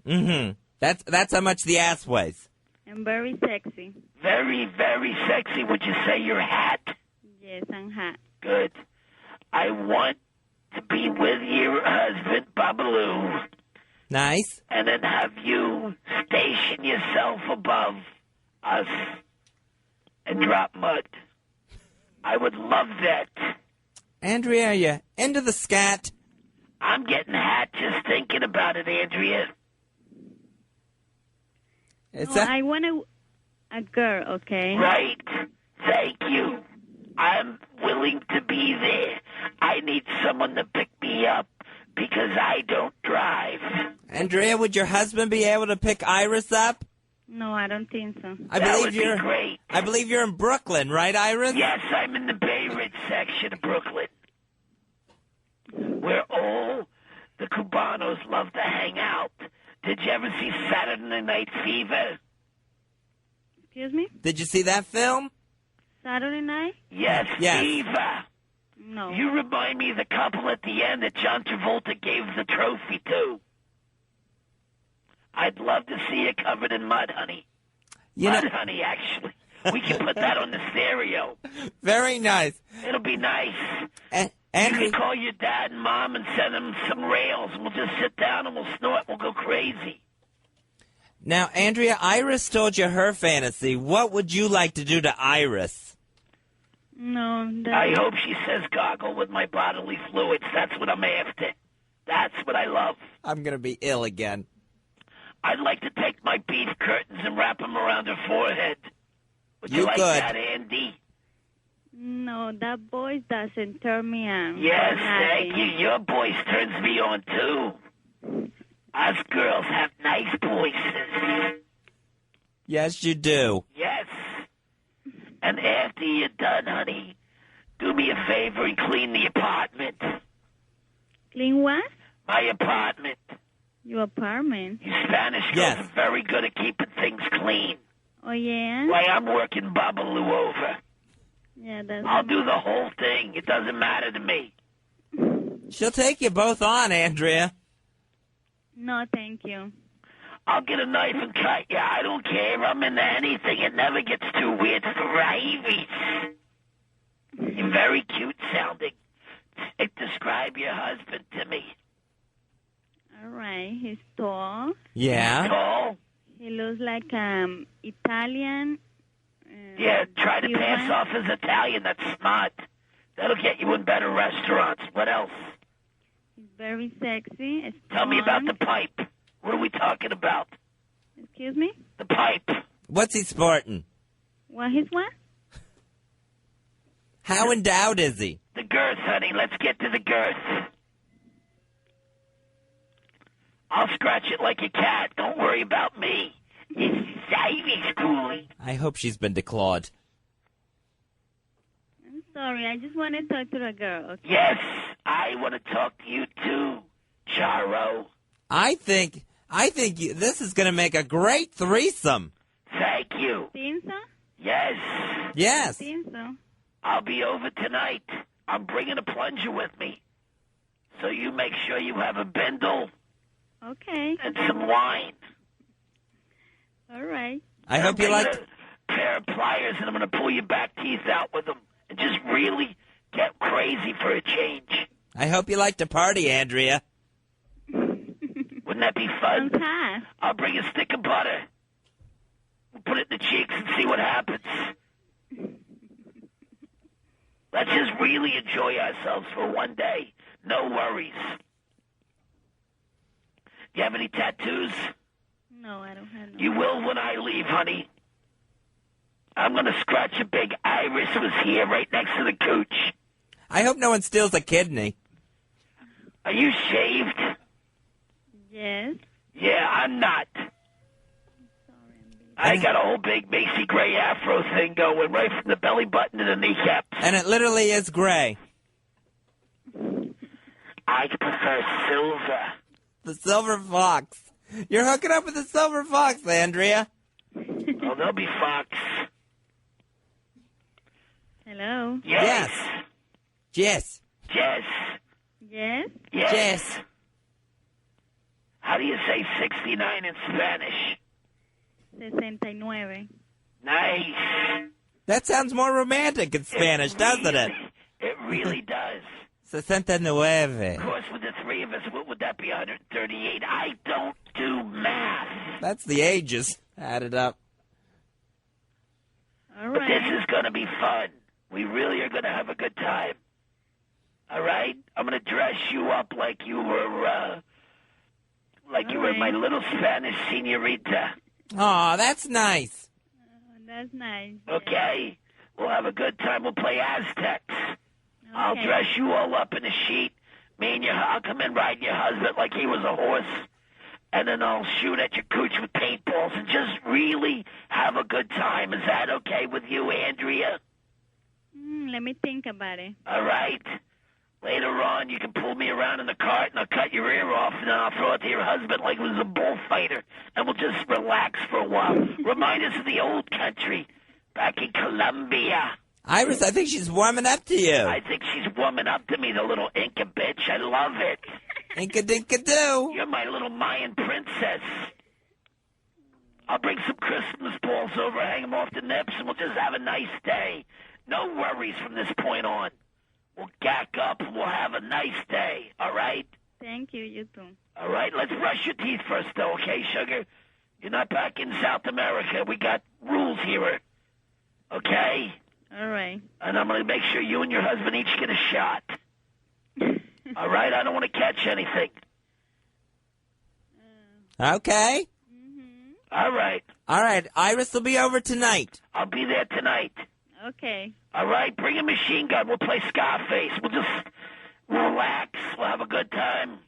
Mm-hmm. That's how much the ass weighs. I'm very sexy. Very, very sexy. Would you say you're hot? Yes, I'm hot. Good. I want to be with your husband, Babalu. Nice. And then have you station yourself above us and drop mud. I would love that. Andrea, are you into the scat? I'm getting hot just thinking about it, Andrea. I want a girl, okay? Right. Thank you. I'm willing to be there. I need someone to pick me up because I don't drive. Andrea, would your husband be able to pick Iris up? No, I don't think so. That would be great. I believe you're in Brooklyn, right, Iris? Yes, I'm in the Bay Ridge section of Brooklyn, where all the Cubanos love to hang out. Did you ever see Saturday Night Fever? Excuse me? Did you see that film? Saturday night? Yes, Yes. Fever. No. You remind me of the couple at the end that John Travolta gave the trophy to. I'd love to see you covered in mud, honey. Honey, actually. We can put that on the stereo. Very nice. It'll be nice. And you can call your dad and mom and send them some rails, and we'll just sit down and we'll snort. We'll go crazy. Now, Andrea, Iris told you her fantasy. What would you like to do to Iris? No. I hope she says gargle with my bodily fluids. That's what I'm after. That's what I love. I'm going to be ill again. I'd like to take my beef curtains and wrap them around her forehead. Would you like could. that, Andy? No, that voice doesn't turn me on. Yes, Nothing. thank you. Your voice turns me on, too. Us girls have nice voices. Yes, you do. Yes. And after you're done, honey, do me a favor and clean the apartment. Clean what? My apartment. Your apartment. You Spanish girls are very good at keeping things clean. Oh, yeah? Why, I'm working Babalu over. Yeah, that's... I'll do the whole thing. It doesn't matter to me. She'll take you both on, Andrea. No, thank you. I'll get a knife and cut you. I don't care. I'm into anything. It never gets too weird for Ivy. You're very cute sounding. Describe your husband to me. All right. He's tall. Yeah. Tall? He looks like Italian. Yeah, try to Cuban. pass off as Italian. That's smart. That'll get you in better restaurants. What else? He's very sexy. Tell me about the pipe. What are we talking about? Excuse me? The pipe. What's he sporting? What, he's what? How endowed is he? The girth, honey. Let's get to the girth. I'll scratch it like a cat. Don't worry about me. It's Ivy's coolie. I hope she's been declawed. I'm sorry. I just want to talk to the girl. Okay? Yes, I want to talk to you too, Charo. I think this is going to make a great threesome. Thank you. Think so? Yes. Yes. Think so? I'll be over tonight. I'm bringing a plunger with me. So you make sure you have a bindle Okay. and some wine. All right. I hope you like... a pair of pliers, and I'm going to pull your back teeth out with them. And just really get crazy for a change. I hope you like to party, Andrea. Wouldn't that be fun? Okay. I'll bring a stick of butter. We'll put it in the cheeks and see what happens. Let's just really enjoy ourselves for one day. No worries. You have any tattoos? No, I don't have no. You will when I leave, honey. I'm going to scratch a big iris was here right next to the cooch. I hope no one steals a kidney. Are you shaved? Yes. Yeah, I'm not. I got a whole big Macy Gray afro thing going right from the belly button to the kneecaps. And it literally is gray. I prefer silver. The silver fox. You're hooking up with the silver fox, Andrea. Oh, there'll be fox. Hello. Yes. Yes. Yes. Yes. Yes. Yes. How do you say 69 in Spanish? 69. Nice. That sounds more romantic in Spanish, doesn't it? It really does. 69. Of course, with the three of us, what would that be, 138? I don't do math. That's the ages added up. All But right. this is going to be fun. We really are going to have a good time. All right? I'm going to dress you up like you were, my little Spanish senorita. Aw, that's nice. That's nice. Okay? We'll have a good time. We'll play Aztecs. I'll dress you all up in a sheet. I'll come in riding your husband like he was a horse. And then I'll shoot at your cooch with paintballs and just really have a good time. Is that okay with you, Andrea? Let me think about it. All right? Later on, you can pull me around in the cart and I'll cut your ear off and then I'll throw it to your husband like he was a bullfighter. And we'll just relax for a while. Remind us of the old country back in Colombia. Iris, I think she's warming up to you. I think she's warming up to me, the little Inca bitch. I love it. Inca dinka do. You're my little Mayan princess. I'll bring some Christmas balls over, hang them off the nips, and we'll just have a nice day. No worries from this point on. We'll gack up and we'll have a nice day, all right? Thank you, you too. All right, let's brush your teeth first, though, okay, sugar? You're not back in South America. We got rules here, okay? All right. And I'm going to make sure you and your husband each get a shot. All right? I don't want to catch anything. Okay. All right. All right, Iris will be over tonight. I'll be there tonight. Okay. All right, bring a machine gun. We'll play Scarface. We'll just relax. We'll have a good time.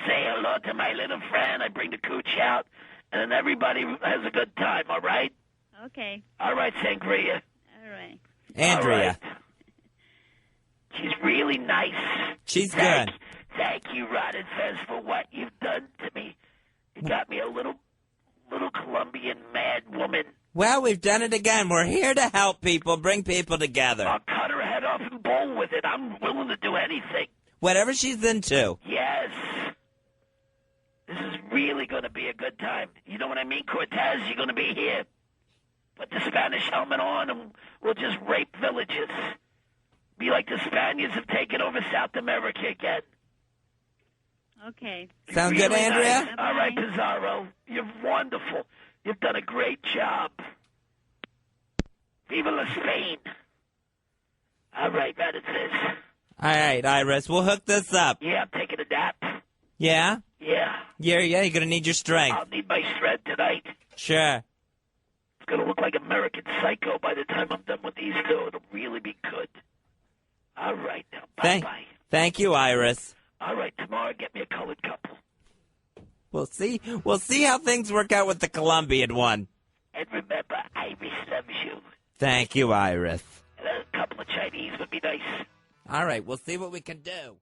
Say hello to my little friend. I bring the cooch out, and then everybody has a good time, all right? Okay. All right, Sangria. All right. Andrea. All right. She's really nice. She's good. Thank you, Rod and Fez, for what you've done to me. You got me a little Colombian mad woman. Well, we've done it again. We're here to help people, bring people together. I'll cut her head off and bowl with it. I'm willing to do anything. Whatever she's into. Yes. This is really going to be a good time. You know what I mean, Cortez? You're going to be here. Put the Spanish helmet on and we'll just rape villages. Be like the Spaniards have taken over South America again. Okay. Sound good, Andrea? Nice. All right, Pizarro. You're wonderful. You've done a great job. Viva la Spain. All right, that is this. All right, Iris, we'll hook this up. Yeah, I'm taking a nap. Yeah? Yeah. Yeah, you're going to need your strength. I'll need my strength tonight. Sure. It's going to look like American Psycho by the time I'm done with these two. It'll really be good. All right, now, bye-bye. Thank you, Iris. All right, tomorrow get me a colored couple. We'll see how things work out with the Colombian one. And remember, Iris loves you. Thank you, Iris. And a couple of Chinese would be nice. All right, we'll see what we can do.